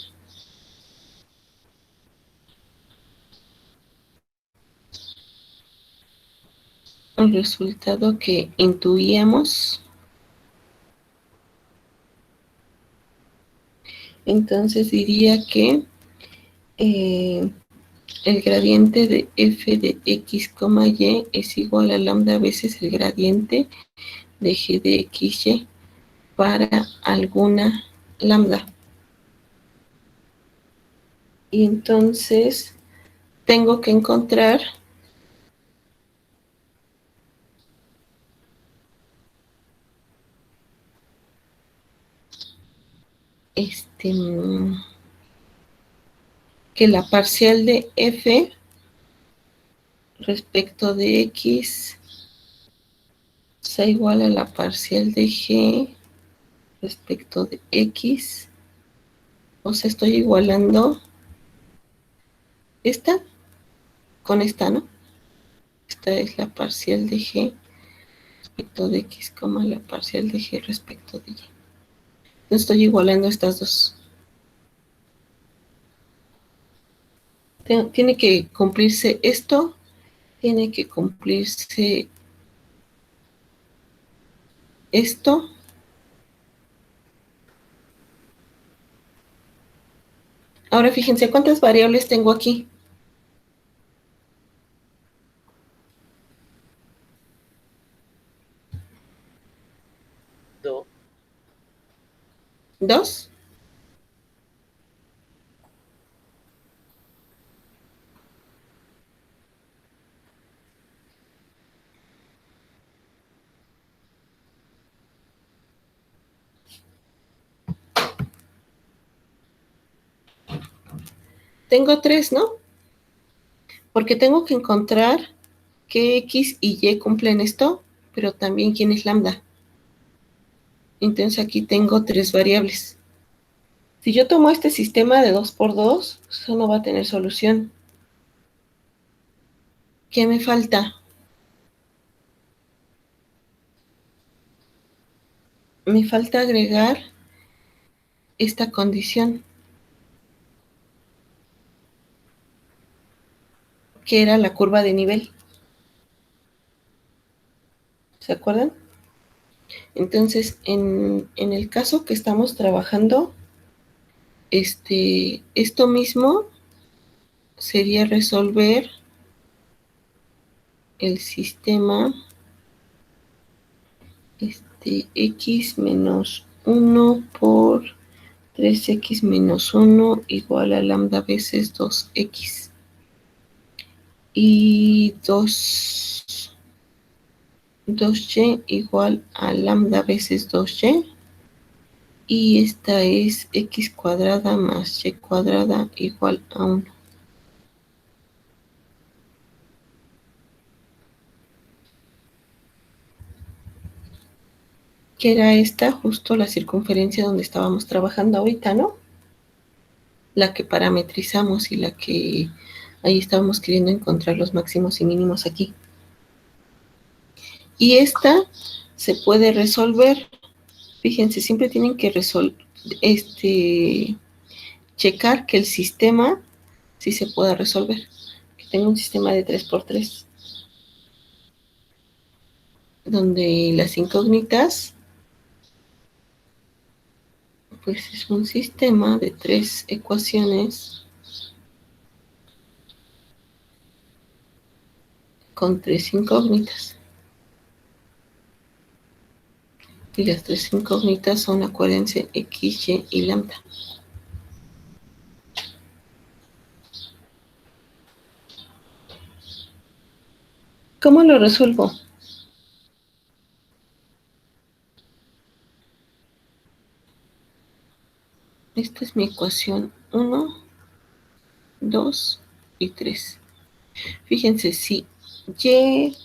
el resultado que intuíamos, entonces diría que el gradiente de f de x, y es igual a lambda veces el gradiente de g de xy para alguna lambda. Y entonces tengo que encontrar que la parcial de f respecto de x sea igual a la parcial de g respecto de x. O sea, estoy igualando esta con esta, ¿no? Esta es la parcial de g respecto de x, la parcial de g respecto de y. Entonces estoy igualando estas dos. Tiene que cumplirse esto, tiene que cumplirse esto. Ahora fíjense cuántas variables tengo aquí. ¿Dos? Tengo tres, ¿no? Porque tengo que encontrar qué x y y cumplen esto, pero también quién es lambda. Entonces aquí tengo 3 variables. Si yo tomo este sistema de 2 por 2, eso no va a tener solución. ¿Qué me falta? Me falta agregar esta condición, que era la curva de nivel. ¿Se acuerdan? Entonces, en el caso que estamos trabajando, esto mismo sería resolver el sistema x menos 1 por 3x menos 1 igual a lambda veces 2x. Y 2y igual a lambda veces 2y. Y esta es x cuadrada más y cuadrada igual a 1. Que era esta justo la circunferencia donde estábamos trabajando ahorita, ¿no? La que parametrizamos y la que ahí estábamos queriendo encontrar los máximos y mínimos aquí. Y esta se puede resolver. Fíjense, siempre tienen que checar que el sistema sí se pueda resolver. Que tenga un sistema de 3 por 3, donde las incógnitas, pues es un sistema de 3 ecuaciones con 3 incógnitas. Y las 3 incógnitas son, acuérdense, x, y y lambda. ¿Cómo lo resuelvo? Esta es mi ecuación 1, 2 y 3. Fíjense, si y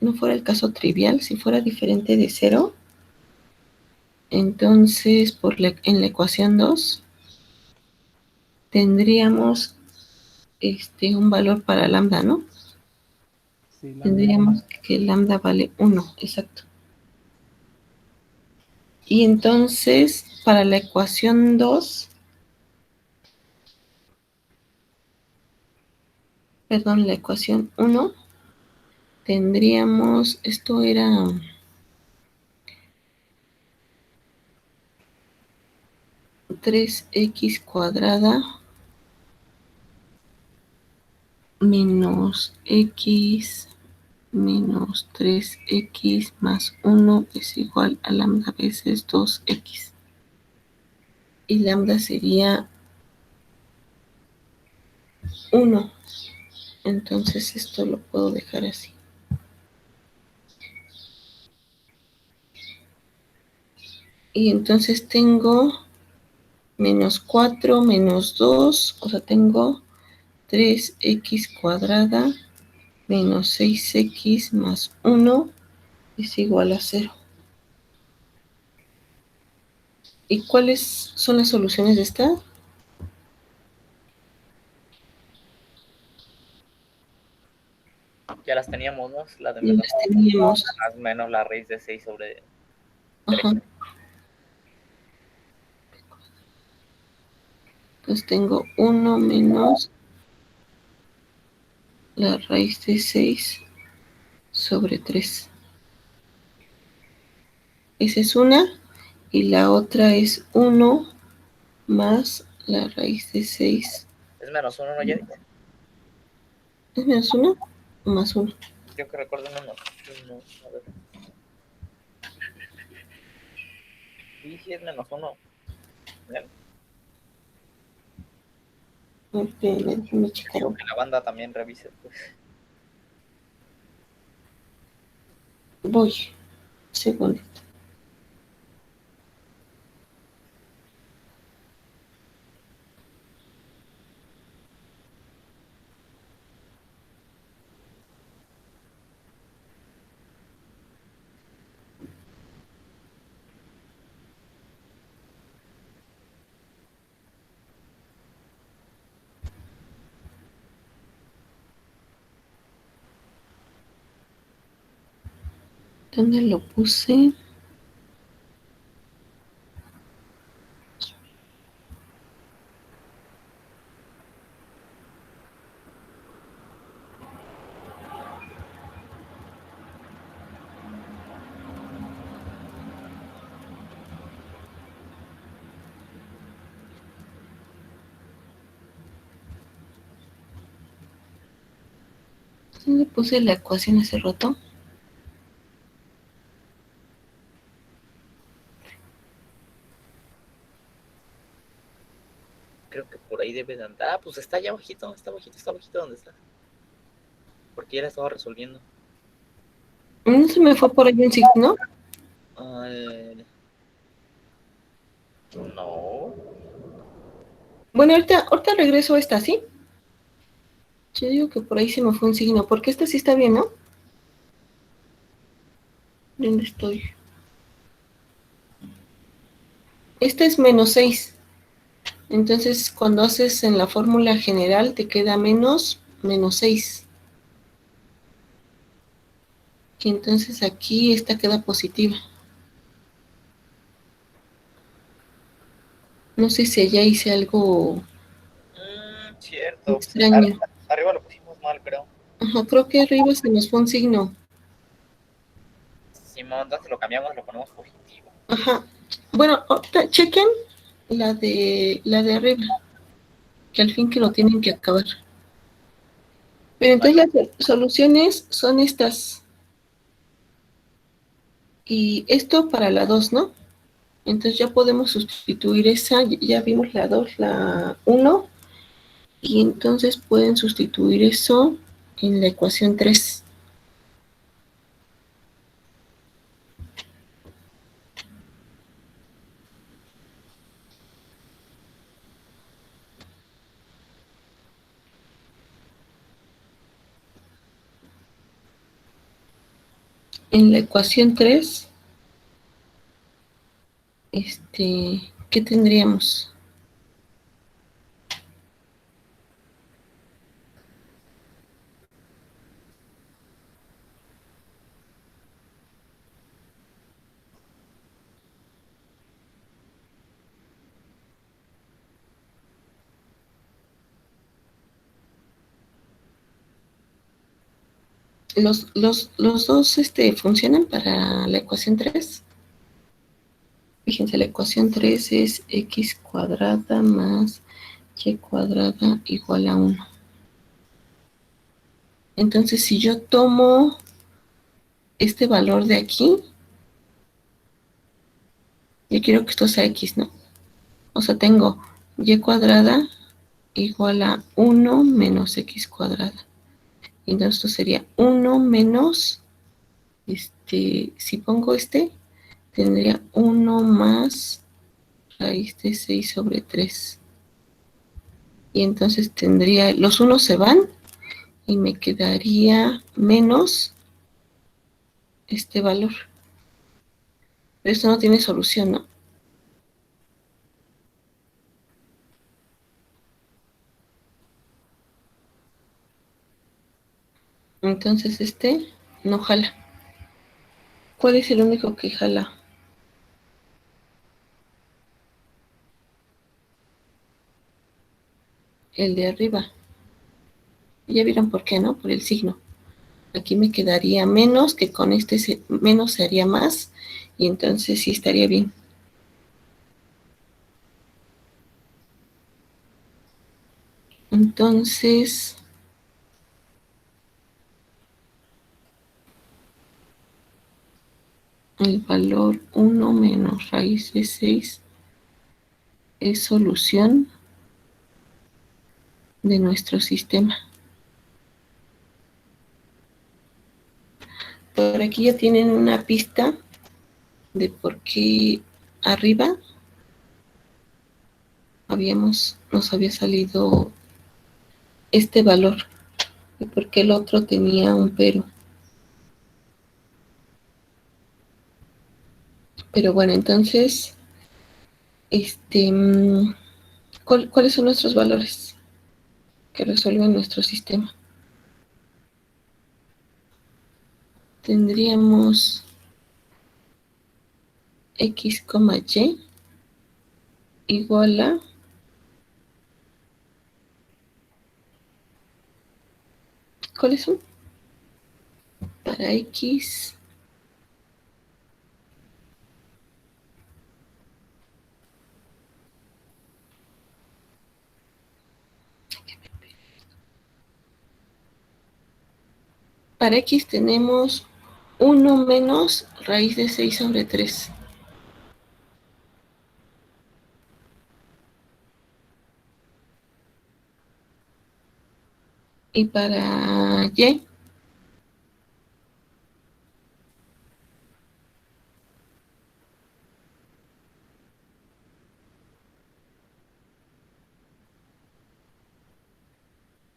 no fuera el caso trivial, si fuera diferente de 0, entonces en la ecuación 2 tendríamos un valor para lambda, ¿no? Sí, lambda. Tendríamos que lambda vale 1, exacto. Y entonces, para la ecuación 2, perdón, la ecuación 1, tendríamos, esto era 3x cuadrada menos x menos 3x más 1 es igual a lambda veces 2x. Y lambda sería 1. Entonces esto lo puedo dejar así. Y entonces tengo menos 4 menos 2, o sea, tengo 3x cuadrada menos 6x más 1 es igual a 0. ¿Y cuáles son las soluciones de esta? Ya las teníamos, ¿no? La de Ya las teníamos. más o menos la raíz de 6 sobre 3. Ajá. Entonces tengo 1 menos la raíz de 6 sobre 3. Esa es una. Y la otra es 1 más la raíz de 6. Es menos 1, ¿no, Yedi? ¿Es menos 1 o más 1? Yo que recuerdo menos 1. A ver. Sí, sí, es menos 1. Déjame checar. Digo que la banda también revise, pues. Voy. Segundo. ¿Dónde lo puse? ¿Dónde puse la ecuación hace rato? Creo que por ahí debe de andar. Ah, pues está allá abajito, está abajito donde está. Porque ya la estaba resolviendo. ¿No se me fue por ahí un signo? No. Bueno, ahorita regreso a esta, ¿sí? Yo digo que por ahí se me fue un signo, porque esta sí está bien, ¿no? ¿Dónde estoy? Esta es menos 6. Entonces, cuando haces en la fórmula general, te queda menos 6. Y entonces aquí esta queda positiva. No sé si allá hice algo Cierto. Pues, extraño. arriba lo pusimos mal, creo. Ajá, creo que arriba se nos fue un signo. Si entonces lo cambiamos, lo ponemos positivo. Ajá. Bueno, ahorita chequen la de arriba, que al fin que lo tienen que acabar. Pero entonces las soluciones son estas. Y esto para la 2, ¿no? Entonces ya podemos sustituir esa, ya vimos la 2, la 1, y entonces pueden sustituir eso en la ecuación 3. En la ecuación 3, ¿qué tendríamos? Los dos funcionan para la ecuación 3. Fíjense, la ecuación 3 es x cuadrada más y cuadrada igual a 1. Entonces, si yo tomo este valor de aquí, yo quiero que esto sea x, ¿no? O sea, tengo y cuadrada igual a 1 menos x cuadrada. Entonces, esto sería 1 menos, si pongo tendría 1 más raíz de 6 sobre 3. Y entonces tendría, los unos se van y me quedaría menos este valor. Pero esto no tiene solución, ¿no? Entonces no jala. ¿Cuál es el único que jala? El de arriba. Ya vieron por qué, ¿no? Por el signo. Aquí me quedaría menos, que con menos se haría más, y entonces sí estaría bien. Entonces, el valor 1 menos raíz de 6 es solución de nuestro sistema. Por aquí ya tienen una pista de por qué arriba nos había salido este valor y por qué el otro tenía un pero. Pero bueno, entonces, ¿cuáles son nuestros valores que resuelven nuestro sistema? Tendríamos X, Y igual a ¿cuáles son? Para X para X tenemos 1 menos raíz de 6 sobre 3. Y para Y,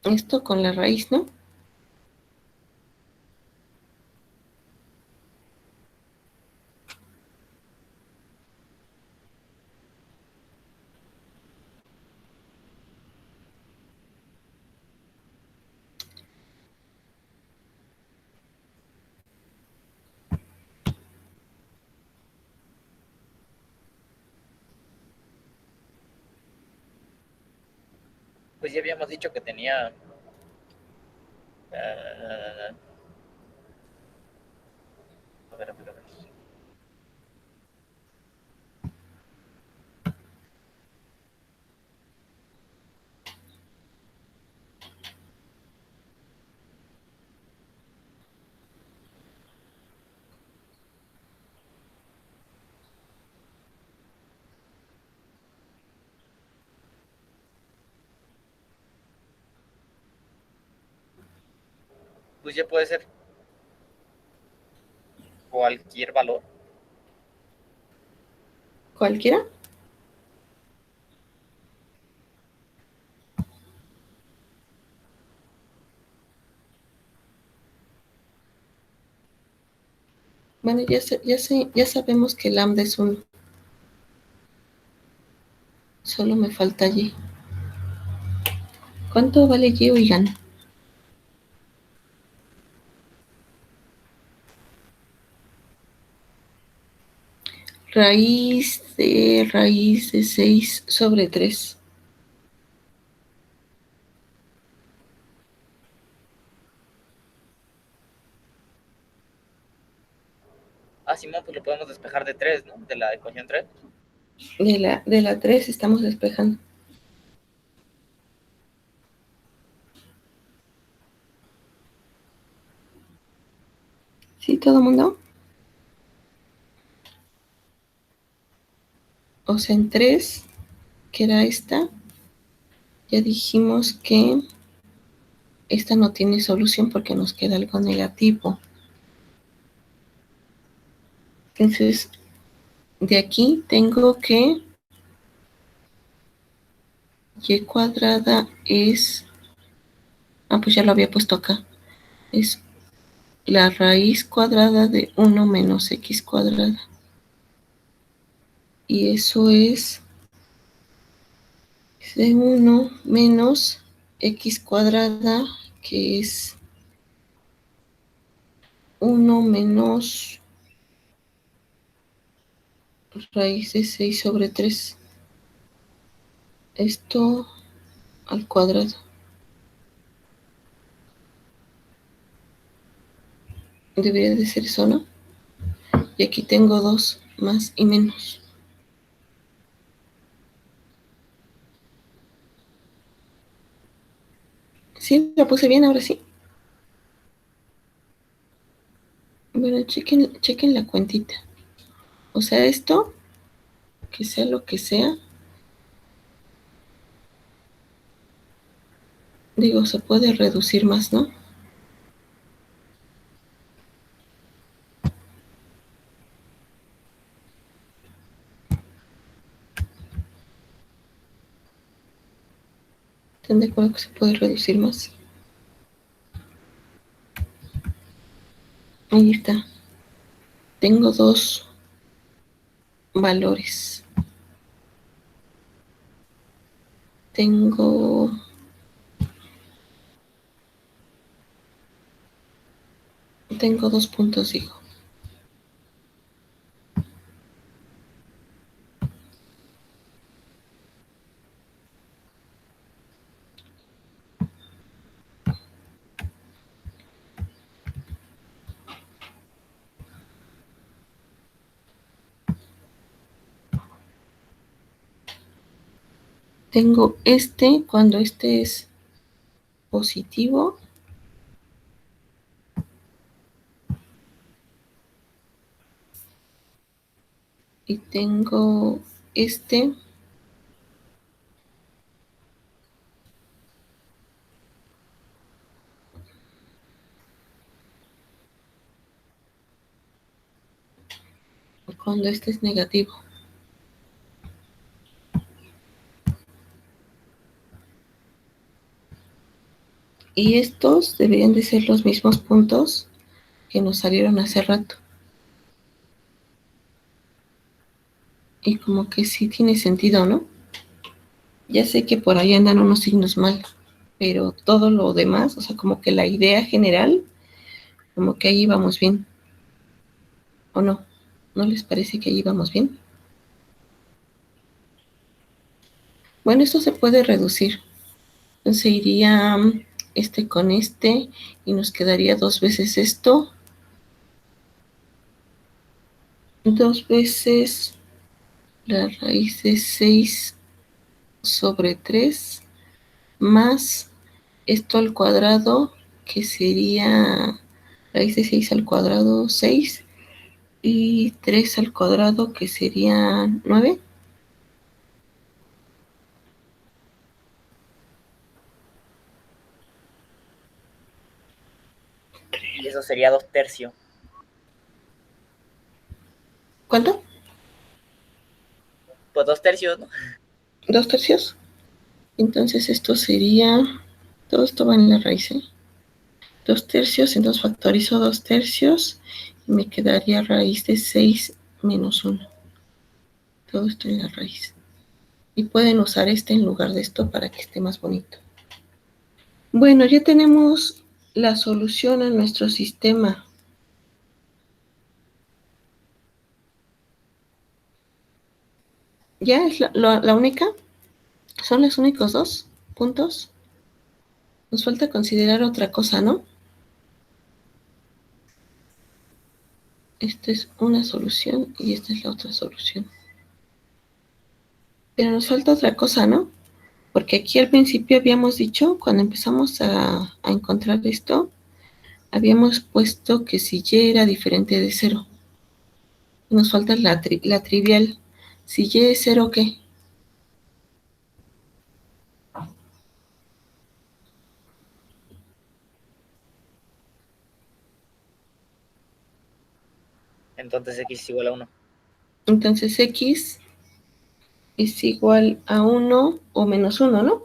esto con la raíz, ¿no? Pues ya habíamos dicho que tenía... a ver, a ver, a ver. Pues ya puede ser cualquier valor. ¿Cualquiera? Bueno, ya sabemos que lambda es 1. Solo me falta Y. ¿Cuánto vale Y, oigan? Raíz de 6 sobre 3. Ah, Simón, pues lo podemos despejar de 3, ¿no? De la ecuación 3. De la 3 estamos despejando. ¿Sí, todo el mundo? O sea, en 3, que era esta, ya dijimos que esta no tiene solución porque nos queda algo negativo. Entonces, de aquí tengo que Y cuadrada es... Ah, pues ya lo había puesto acá. Es la raíz cuadrada de 1 menos X cuadrada. Y eso es de 1 menos X cuadrada, que es 1 menos raíz de 6 sobre 3. Esto al cuadrado. Debería de ser eso, ¿no? Y aquí tengo 2 más y menos. ¿Sí? ¿La puse bien ahora sí? Bueno, chequen la cuentita. O sea, esto, que sea lo que sea, digo, se puede reducir más, ¿no? ¿Están de acuerdo que se puede reducir más? Ahí está. Tengo 2 valores. Tengo 2 puntos, digo. tengo cuando este es positivo. Y tengo cuando este es negativo. Y estos deberían de ser los mismos puntos que nos salieron hace rato. Y como que sí tiene sentido, ¿no? Ya sé que por ahí andan unos signos mal, pero todo lo demás, o sea, como que la idea general, como que ahí vamos bien. ¿O no? ¿No les parece que ahí vamos bien? Bueno, esto se puede reducir. Entonces iría con y nos quedaría 2 veces esto. 2 veces la raíz de 6 sobre 3 más esto al cuadrado, que sería raíz de 6 al cuadrado 6 y 3 al cuadrado, que sería 9. Y eso sería 2/3. ¿Cuánto? Pues 2/3, ¿no? 2 tercios. Entonces esto sería, todo esto va en la raíz, 2 tercios, entonces factorizo 2 tercios y me quedaría raíz de 6 menos 1. Todo esto en la raíz. Y pueden usar en lugar de esto para que esté más bonito. Bueno, ya tenemos la solución a nuestro sistema. ¿Ya es la única? ¿Son los únicos 2 puntos? Nos falta considerar otra cosa, ¿no? Esta es una solución y esta es la otra solución. Pero nos falta otra cosa, ¿no? Porque aquí al principio habíamos dicho, cuando empezamos a encontrar esto, habíamos puesto que si y era diferente de 0. Nos falta la trivial. Si y es 0, ¿qué? Entonces x es igual a 1. Entonces x es igual a 1 o menos 1, ¿no?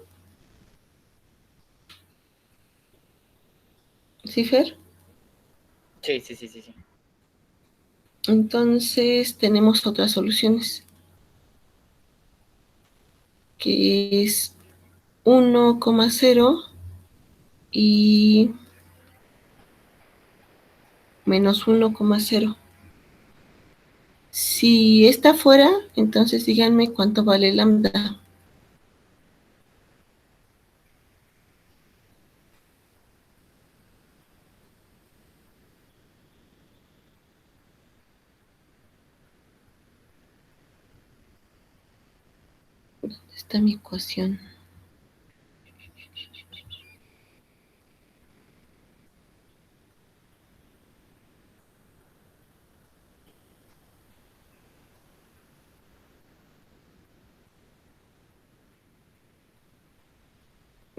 ¿Sí, Fer? Sí. Entonces tenemos otras soluciones, que es 1,0 y menos 1,0. Si está fuera, entonces díganme cuánto vale lambda. ¿Dónde está mi ecuación?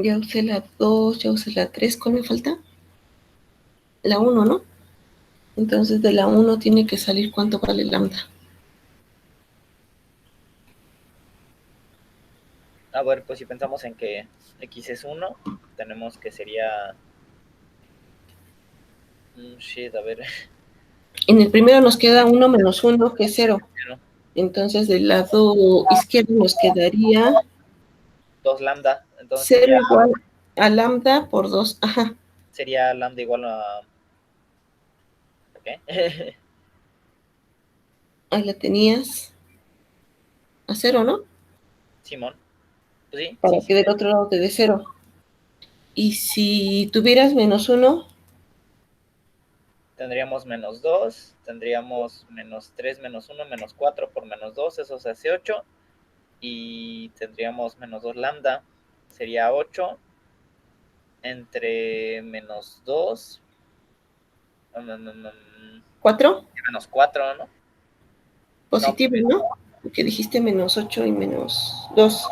Ya usé la 2, ya usé la 3. ¿Cuál me falta? La 1, ¿no? Entonces de la 1 tiene que salir cuánto vale lambda. A ver, pues si pensamos en que x es 1, tenemos que sería... a ver. En el primero nos queda 1 menos 1, que es 0. Entonces del lado izquierdo nos quedaría 2 lambda. Entonces 0 sería, igual a lambda por 2. Ajá. sería lambda igual a... ¿Qué? Ahí la tenías a 0, ¿no? Simón. Pues sí, Para sí. que del otro lado te dé 0. Y si tuvieras menos 1, Tendríamos menos 2, tendríamos menos 3 menos 1 menos 4 por menos 2, eso se hace 8. y tendríamos menos 2 lambda, sería 8 entre menos 2, ¿4? menos 4, ¿no? Positivo, ¿no? Porque dijiste menos 8 y menos 2.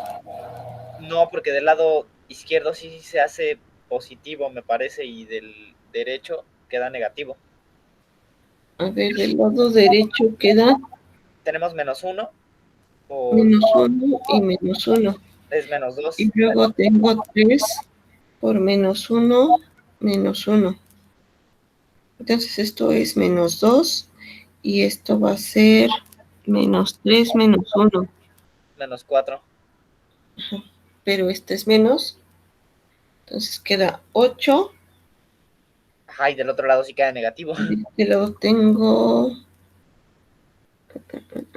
No, porque del lado izquierdo sí se hace positivo, me parece, y del derecho queda negativo. A ver, del lado derecho queda Tenemos menos 1 por menos 1 y menos 1. es menos 2. Y luego tengo 3 por menos 1, menos 1. Entonces esto es menos 2 y esto va a ser menos 3, menos 1. Menos 4. Ajá. Pero este es menos. Entonces queda 8. Ajá, y del otro lado sí queda negativo. De este lado tengo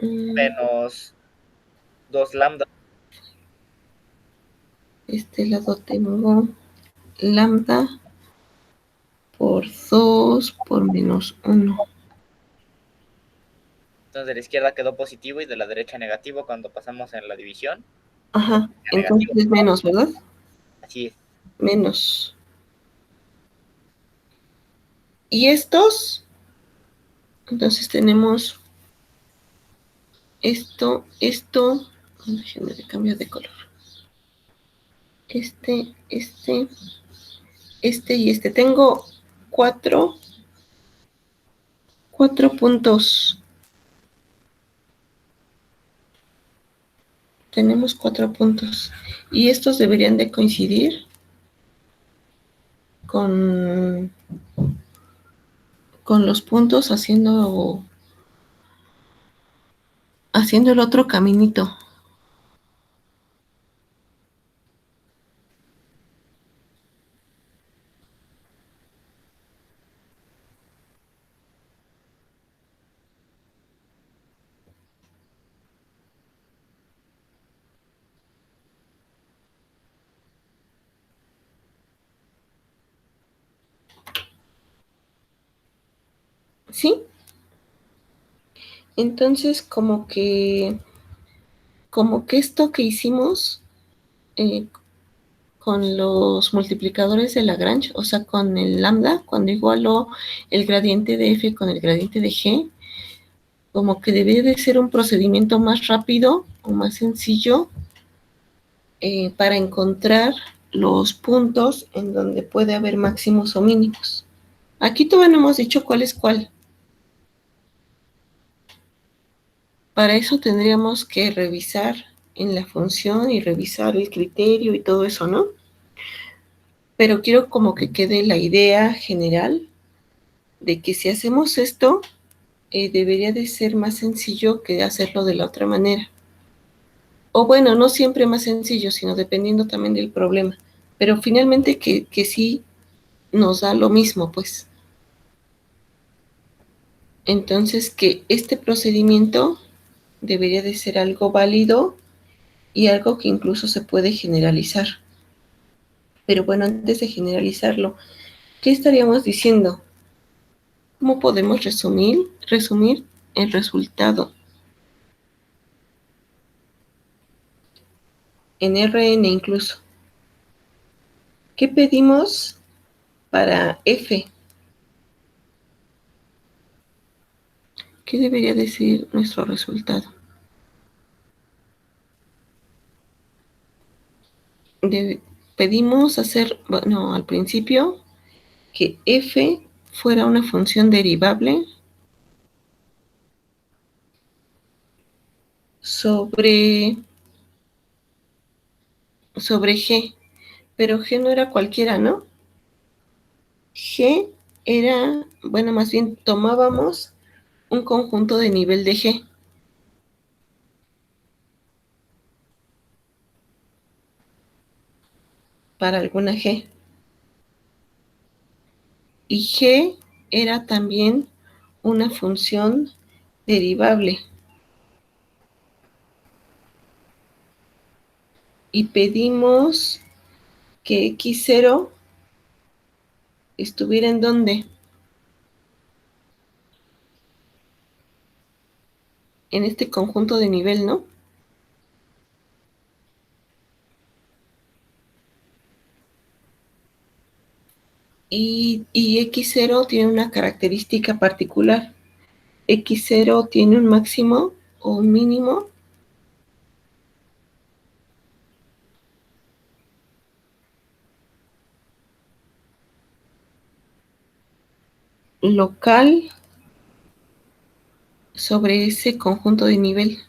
Menos 2 lambda. de este lado tengo lambda por 2 por menos 1. Entonces de la izquierda quedó positivo y de la derecha negativo cuando pasamos en la división. Ajá, entonces es menos, ¿verdad? Así es. Menos. Y estos, entonces tenemos esto, déjenme de cambio de color. Este y este. Tengo cuatro puntos. Tenemos 4 puntos. Y estos deberían de coincidir con los puntos haciendo el otro caminito. ¿Sí? Entonces, como que esto que hicimos con los multiplicadores de Lagrange, o sea, con el lambda, cuando igualo el gradiente de f con el gradiente de g, como que debe de ser un procedimiento más rápido o más sencillo para encontrar los puntos en donde puede haber máximos o mínimos. Aquí todavía no hemos dicho cuál es cuál. Para eso tendríamos que revisar en la función y revisar el criterio y todo eso, ¿no? Pero quiero como que quede la idea general de que si hacemos esto, debería de ser más sencillo que hacerlo de la otra manera. O bueno, no siempre más sencillo, sino dependiendo también del problema. Pero finalmente que sí nos da lo mismo, pues. Entonces que este procedimiento debería de ser algo válido y algo que incluso se puede generalizar. Pero bueno, antes de generalizarlo, ¿qué estaríamos diciendo? ¿Cómo podemos resumir el resultado? En Rn incluso. ¿Qué pedimos para F? ¿Qué debería decir nuestro resultado? Pedimos hacer, bueno, al principio, que F fuera una función derivable sobre G, pero G no era cualquiera, ¿no? G era, bueno, más bien tomábamos un conjunto de nivel de G. Para alguna G. Y G era también una función derivable. Y pedimos que X0 estuviera en dónde? En este conjunto de nivel, ¿no? y x0 tiene una característica particular. X0 tiene un máximo o un mínimo local sobre ese conjunto de nivel.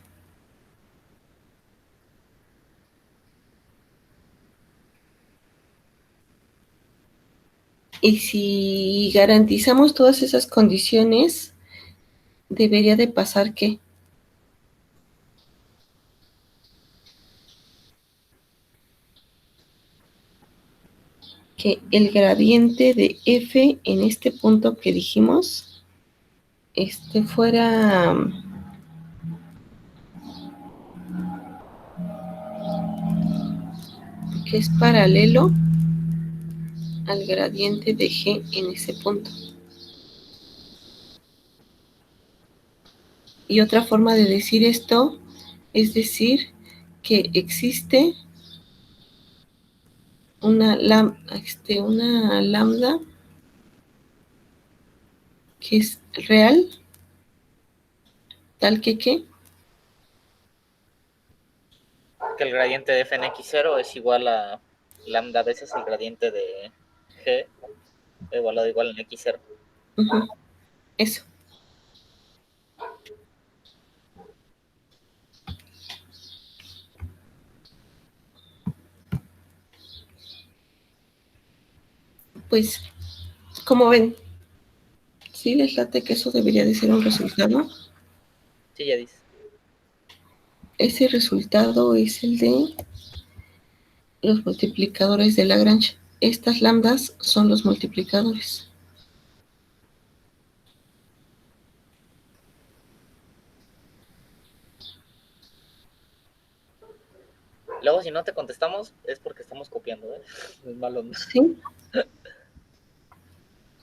Y si garantizamos todas esas condiciones, debería de pasar ¿qué? Que el gradiente de f en este punto que dijimos, fuera que es paralelo al gradiente de g en ese punto. Y otra forma de decir esto es decir que existe una lambda que es real, tal que ¿qué? Que el gradiente de f en x0 es igual a lambda veces el gradiente de g igual en x0. Uh-huh. Eso. Pues, como ven, ¿sí les late que eso debería de ser un resultado? Sí, ya dice. Ese resultado es el de los multiplicadores de Lagrange. Estas lambdas son los multiplicadores. Luego, si no te contestamos, es porque estamos copiando, ¿eh? Es malo, ¿no? Sí.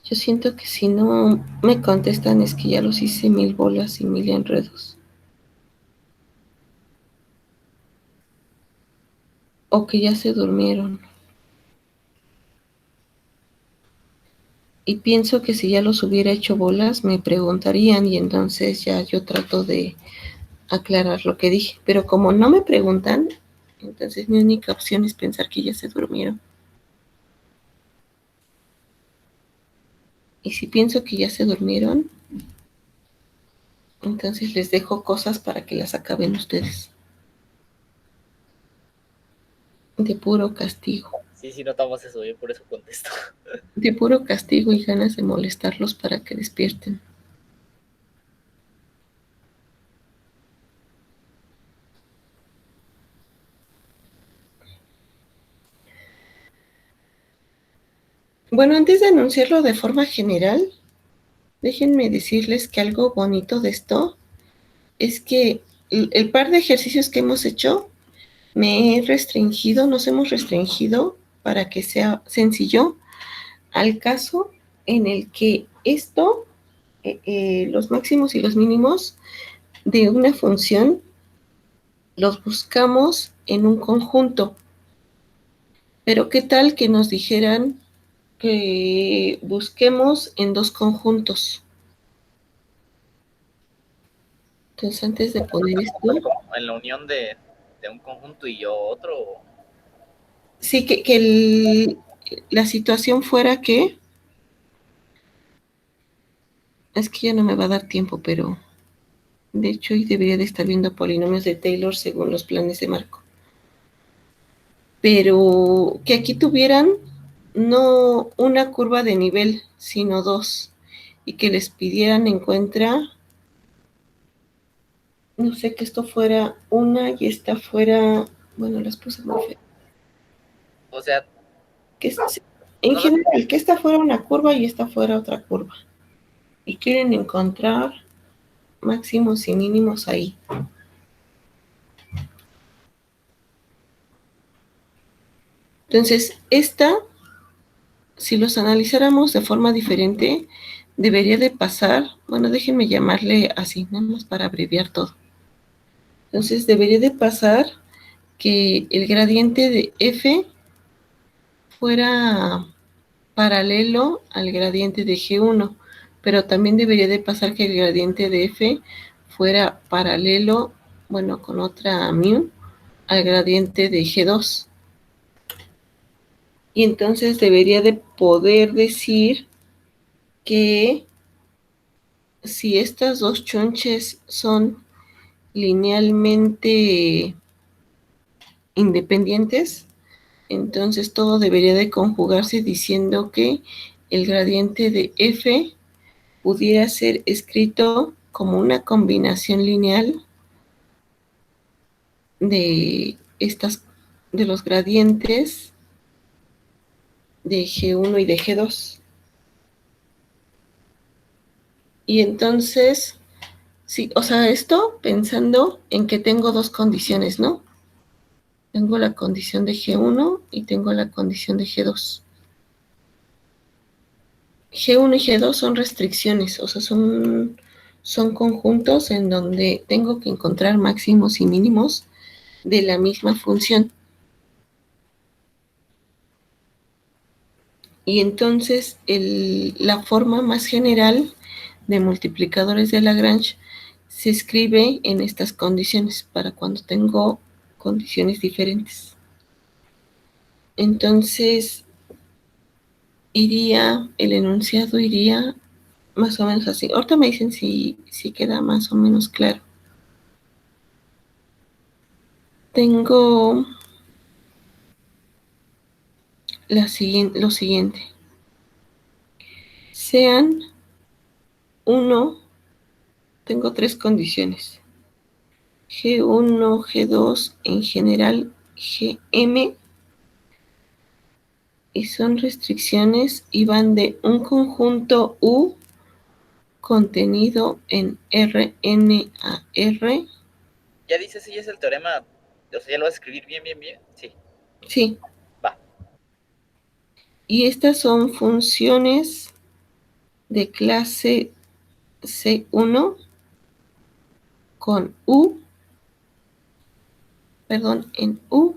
Yo siento que si no me contestan es que ya los hice 1000 bolas y 1000 enredos. O que ya se durmieron. Y pienso que si ya los hubiera hecho bolas, me preguntarían y entonces ya yo trato de aclarar lo que dije. Pero como no me preguntan, entonces mi única opción es pensar que ya se durmieron. Y si pienso que ya se durmieron, entonces les dejo cosas para que las acaben ustedes. De puro castigo. Sí, notamos eso, yo por eso contesto. De puro castigo y ganas de molestarlos para que despierten. Bueno, antes de anunciarlo de forma general, déjenme decirles que algo bonito de esto es que el par de ejercicios que hemos hecho, nos hemos restringido para que sea sencillo al caso en el que los máximos y los mínimos de una función los buscamos en un conjunto. Pero ¿qué tal que nos dijeran que busquemos en dos conjuntos? Entonces, antes de poner esto... En la unión de un conjunto y yo otro. Sí, que la situación fuera que... Es que ya no me va a dar tiempo, pero... De hecho, hoy debería de estar viendo polinomios de Taylor según los planes de Marco. Pero que aquí tuvieran no una curva de nivel, sino dos. Y que les pidieran encuentra... No sé, que esto fuera una y esta fuera... Bueno, las puse muy feas. O sea... En general, que esta fuera una curva y esta fuera otra curva. Y quieren encontrar máximos y mínimos ahí. Entonces, si los analizáramos de forma diferente, debería de pasar, bueno, déjenme llamarle así, nada más para abreviar todo. Entonces, debería de pasar que el gradiente de f fuera paralelo al gradiente de G1, pero también debería de pasar que el gradiente de F fuera paralelo, bueno, con otra mu, al gradiente de G2. Y entonces debería de poder decir que si estas dos chonches son linealmente independientes, entonces todo debería de conjugarse diciendo que el gradiente de F pudiera ser escrito como una combinación lineal de de los gradientes de G1 y de G2. Y entonces, sí, o sea, esto pensando en que tengo dos condiciones, ¿no? Tengo la condición de G1 y tengo la condición de G2. G1 y G2 son restricciones, o sea, son conjuntos en donde tengo que encontrar máximos y mínimos de la misma función. Y entonces la forma más general de multiplicadores de Lagrange se escribe en estas condiciones para cuando tengo condiciones diferentes. Entonces, el enunciado iría más o menos así. Ahorita me dicen si queda más o menos claro. Tengo lo siguiente. Sean 1, tengo tres condiciones. G1, G2, en general Gm, y son restricciones y van de un conjunto U contenido en Rn a R. Ya dices si es el teorema, o sea, ya lo vas a escribir bien, sí. Sí. Va. Y estas son funciones de clase C1 con U, en U.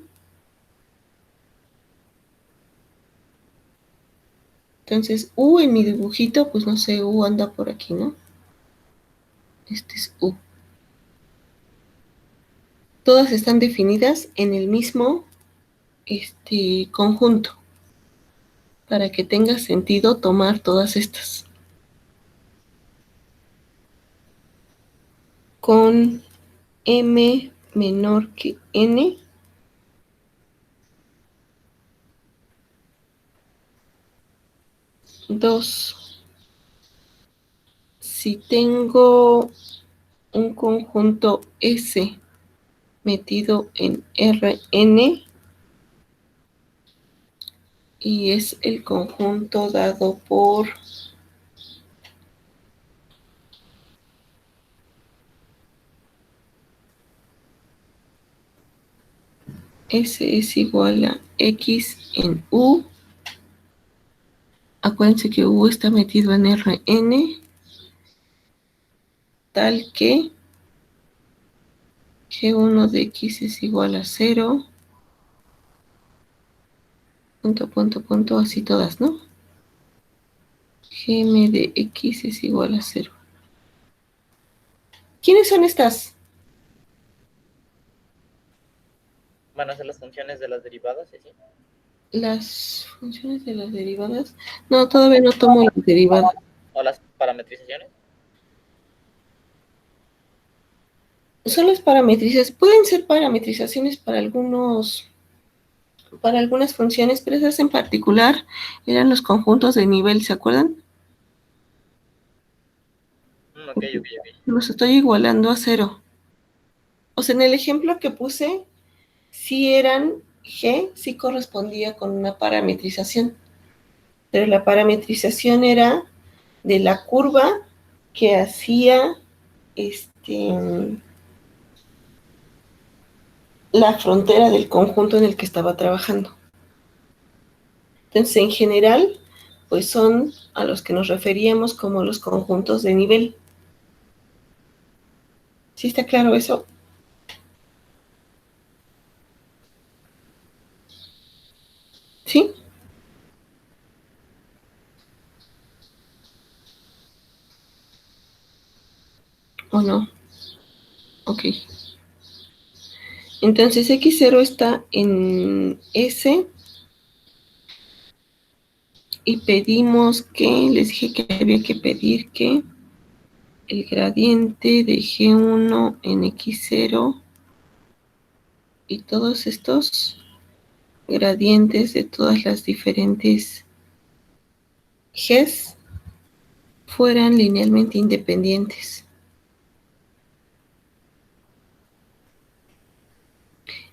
Entonces, U en mi dibujito, pues no sé, U anda por aquí, ¿no? Este es U. Todas están definidas en el mismo conjunto, para que tenga sentido tomar todas estas. Con M menor que N, dos. Si tengo un conjunto S metido en Rn y es el conjunto dado por S es igual a X en U. Acuérdense que U está metido en Rn, tal que G1 de X es igual a 0, punto, así todas, ¿no? Gm de X es igual a 0. ¿Quiénes son estas? Van a ser las funciones de las derivadas, ¿sí? Las funciones de las derivadas. No, todavía no tomo las derivadas. ¿O las parametrizaciones? Son las parametrizaciones. Pueden ser parametrizaciones para algunas funciones, pero esas en particular eran los conjuntos de nivel, ¿se acuerdan? Ok. Los estoy igualando a 0. O sea, en el ejemplo que puse, sí eran G, sí correspondía con una parametrización. Pero la parametrización era de la curva que hacía la frontera del conjunto en el que estaba trabajando. Entonces, en general, pues son a los que nos referíamos como los conjuntos de nivel. ¿Sí está claro eso? ¿Sí? ¿O no? Ok. Entonces X0 está en S y pedimos que, les dije que había que pedir que el gradiente de G1 en X0 y todos estos gradientes de todas las diferentes Gs fueran linealmente independientes.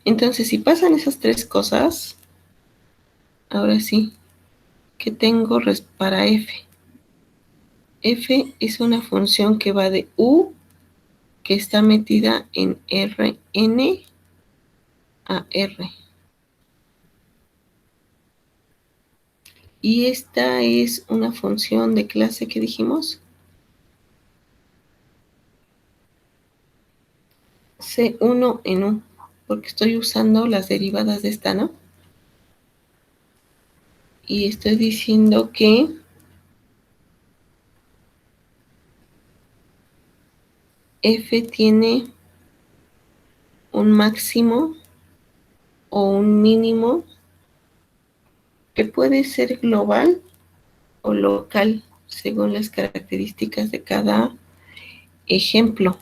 Entonces, si pasan esas tres cosas, ahora sí, ¿qué tengo para f? F es una función que va de U, que está metida en Rn a R. Y esta es una función de clase que dijimos C1 en U, porque estoy usando las derivadas de esta, ¿no? Y estoy diciendo que F tiene un máximo o un mínimo que puede ser global o local según las características de cada ejemplo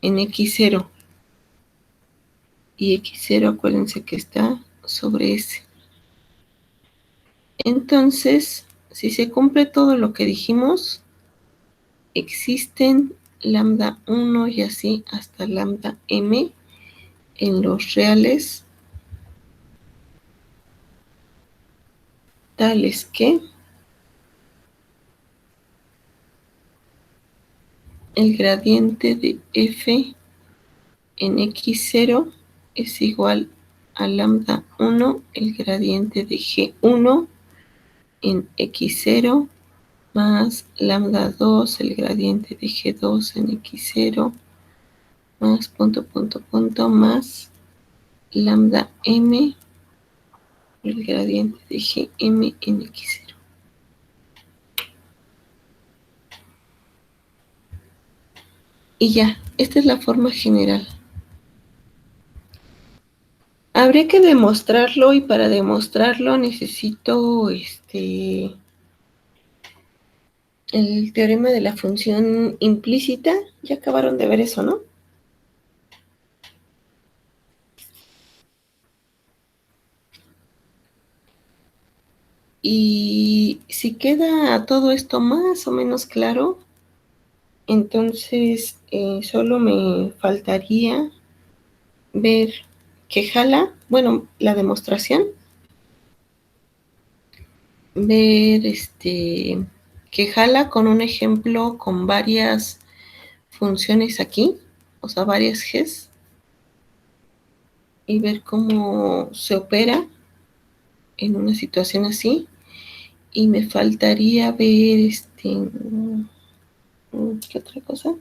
en X0. Y X0, acuérdense que está sobre S. Entonces, si se cumple todo lo que dijimos, existen lambda 1 y así hasta lambda m en los reales tales que el gradiente de f en X0 es igual a lambda 1, el gradiente de G1 en X0 más lambda 2, el gradiente de G2 en X0 más punto, punto, punto, más lambda m, el gradiente de Gm en X0. Y ya, esta es la forma general. Habría que demostrarlo y para demostrarlo necesito el teorema de la función implícita. Ya acabaron de ver eso, ¿no? Y si queda todo esto más o menos claro, entonces solo me faltaría ver que jala, bueno, la demostración, ver que jala con un ejemplo con varias funciones aquí, o sea, varias Gs, y ver cómo se opera en una situación así. Y me faltaría ver ¿qué otra cosa?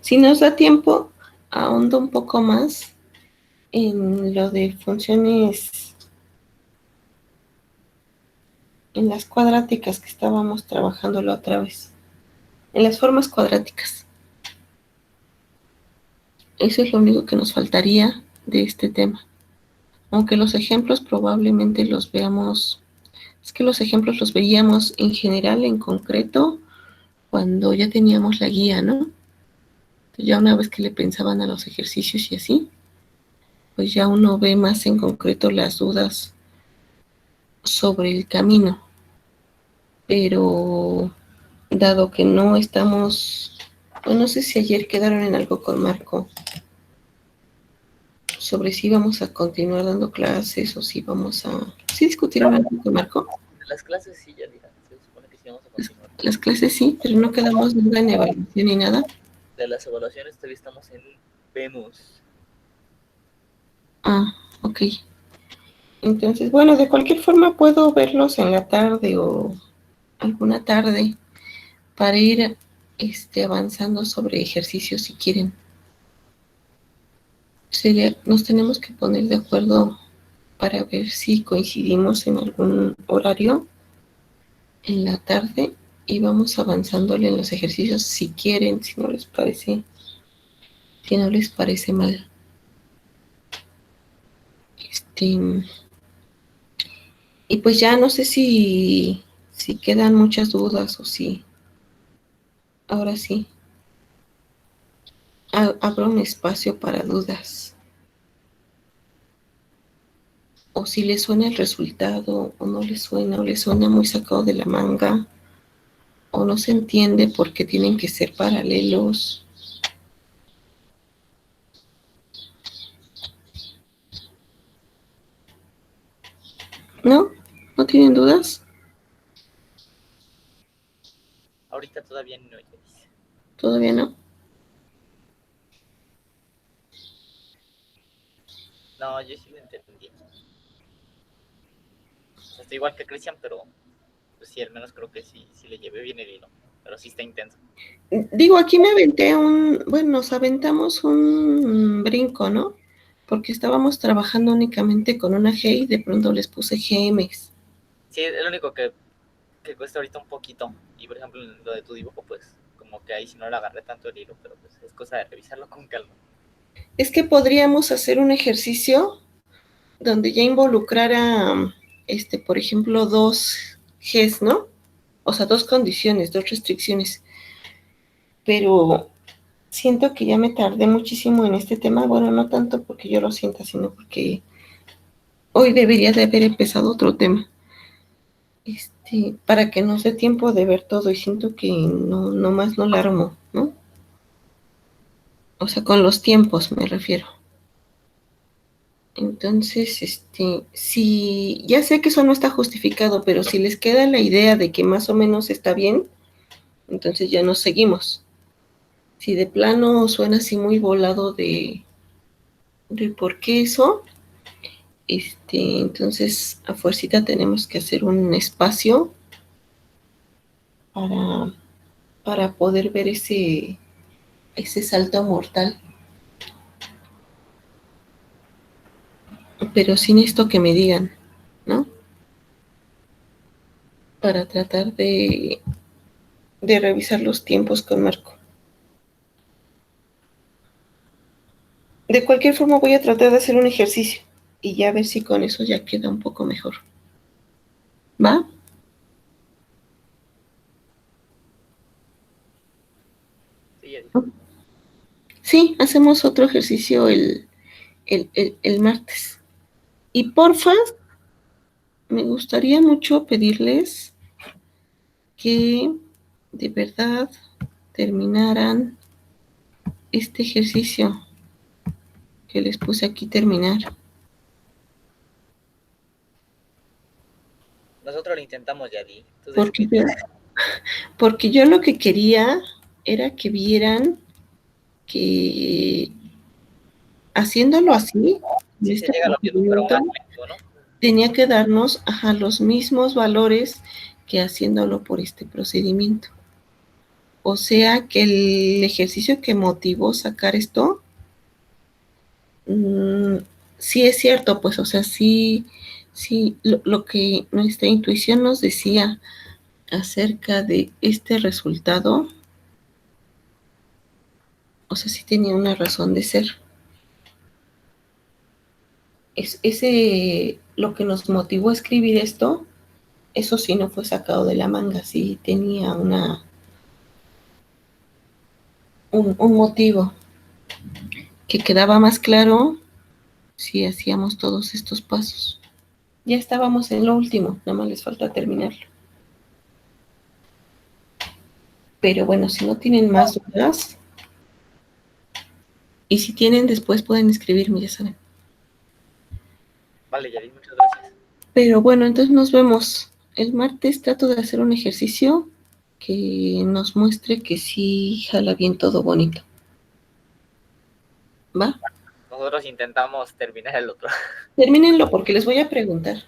Si nos da tiempo, ahondo un poco más en lo de funciones, en las cuadráticas que estábamos trabajando la otra vez, en las formas cuadráticas. Eso es lo único que nos faltaría de este tema. Aunque los ejemplos probablemente los veamos, es que los ejemplos los veíamos en general, en concreto, cuando ya teníamos la guía, ¿no? Ya una vez que le pensaban a los ejercicios y así, pues ya uno ve más en concreto las dudas sobre el camino. Pero dado que no estamos, pues no sé si ayer quedaron en algo con Marco sobre si vamos a continuar dando clases o si vamos a... ¿Sí discutieron algo con Marco? Las clases sí, ya dirán, se supone que sí vamos a continuar. Las clases sí, pero no quedamos nada en evaluación ni nada. De las evaluaciones todavía estamos en vemos. Ah, ok. Entonces, bueno, de cualquier forma puedo verlos en la tarde o alguna tarde para ir avanzando sobre ejercicios si quieren. Nos tenemos que poner de acuerdo para ver si coincidimos en algún horario en la tarde y vamos avanzándole en los ejercicios si quieren, si no les parece mal. Y pues ya no sé si quedan muchas dudas o si ahora sí abro un espacio para dudas. O si les suena el resultado o no les suena, o les suena muy sacado de la manga, o no se entiende por qué tienen que ser paralelos. ¿No? ¿No tienen dudas? Ahorita todavía no, Yaris. ¿Todavía no? No, yo sí lo entendí. O sea, estoy igual que Cristian, pero pues sí, al menos creo que sí le llevé bien el hilo. Pero sí está intenso. Digo, aquí me aventé nos aventamos un brinco, ¿no? Porque estábamos trabajando únicamente con una G y de pronto les puse GMs. Sí, es lo único que cuesta ahorita un poquito. Y por ejemplo, lo de tu dibujo, pues como que ahí sí no le agarré tanto el hilo, pero pues es cosa de revisarlo con calma. Es que podríamos hacer un ejercicio donde ya involucrara, por ejemplo, 2 Gs, ¿no? O sea, 2 condiciones, 2 restricciones. Pero siento que ya me tardé muchísimo en este tema. Bueno, no tanto porque yo lo sienta, sino porque hoy debería de haber empezado otro tema. Para que nos dé tiempo de ver todo y siento que no más no la armo, ¿no? O sea, con los tiempos me refiero. Entonces, si ya sé que eso no está justificado, pero si les queda la idea de que más o menos está bien, entonces ya nos seguimos. Si de plano suena así muy volado de por qué eso, entonces a fuercita tenemos que hacer un espacio para poder ver ese salto mortal. Pero sin esto que me digan, ¿no? Para tratar de revisar los tiempos con Marco. De cualquier forma voy a tratar de hacer un ejercicio y ya ver si con eso ya queda un poco mejor. ¿Va? Sí, ya dijo. Sí, hacemos otro ejercicio el martes. Y porfa, me gustaría mucho pedirles que de verdad terminaran este ejercicio que les puse aquí terminar. Nosotros lo intentamos, Yadi. Porque yo lo que quería era que vieran que haciéndolo así, sí se llega a lo mismo, pero más lento, ¿no? tenía que darnos los mismos valores que haciéndolo por este procedimiento. O sea que el ejercicio que motivó sacar esto, sí es cierto, pues, o sea, sí, lo que nuestra intuición nos decía acerca de este resultado, o sea, sí tenía una razón de ser. Lo que nos motivó a escribir esto, eso sí no fue sacado de la manga, sí tenía un motivo que quedaba más claro si hacíamos todos estos pasos. Ya estábamos en lo último, nada más les falta terminarlo. Pero bueno, si no tienen más dudas, y si tienen después pueden escribirme, ya saben. Vale, Yadi, muchas gracias. Pero bueno, entonces nos vemos. El martes trato de hacer un ejercicio que nos muestre que sí jala bien todo bonito. ¿Va? Nosotros intentamos terminar el otro. Termínenlo porque les voy a preguntar.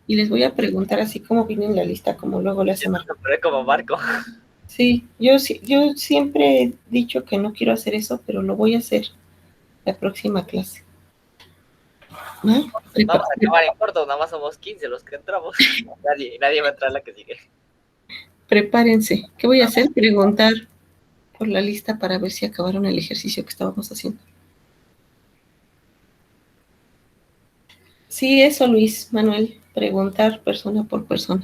Y les voy a preguntar así como viene en la lista, como luego le hace Marco. Como Marco. Sí, yo siempre he dicho que no quiero hacer eso, pero lo voy a hacer la próxima clase. Vamos a acabar en corto, nada más somos 15 los que entramos. Nadie va a entrar a la que sigue. prepárense. ¿Qué voy a hacer? Preguntar por la lista para ver si acabaron el ejercicio que estábamos haciendo. Sí, eso, Luis Manuel, preguntar persona por persona.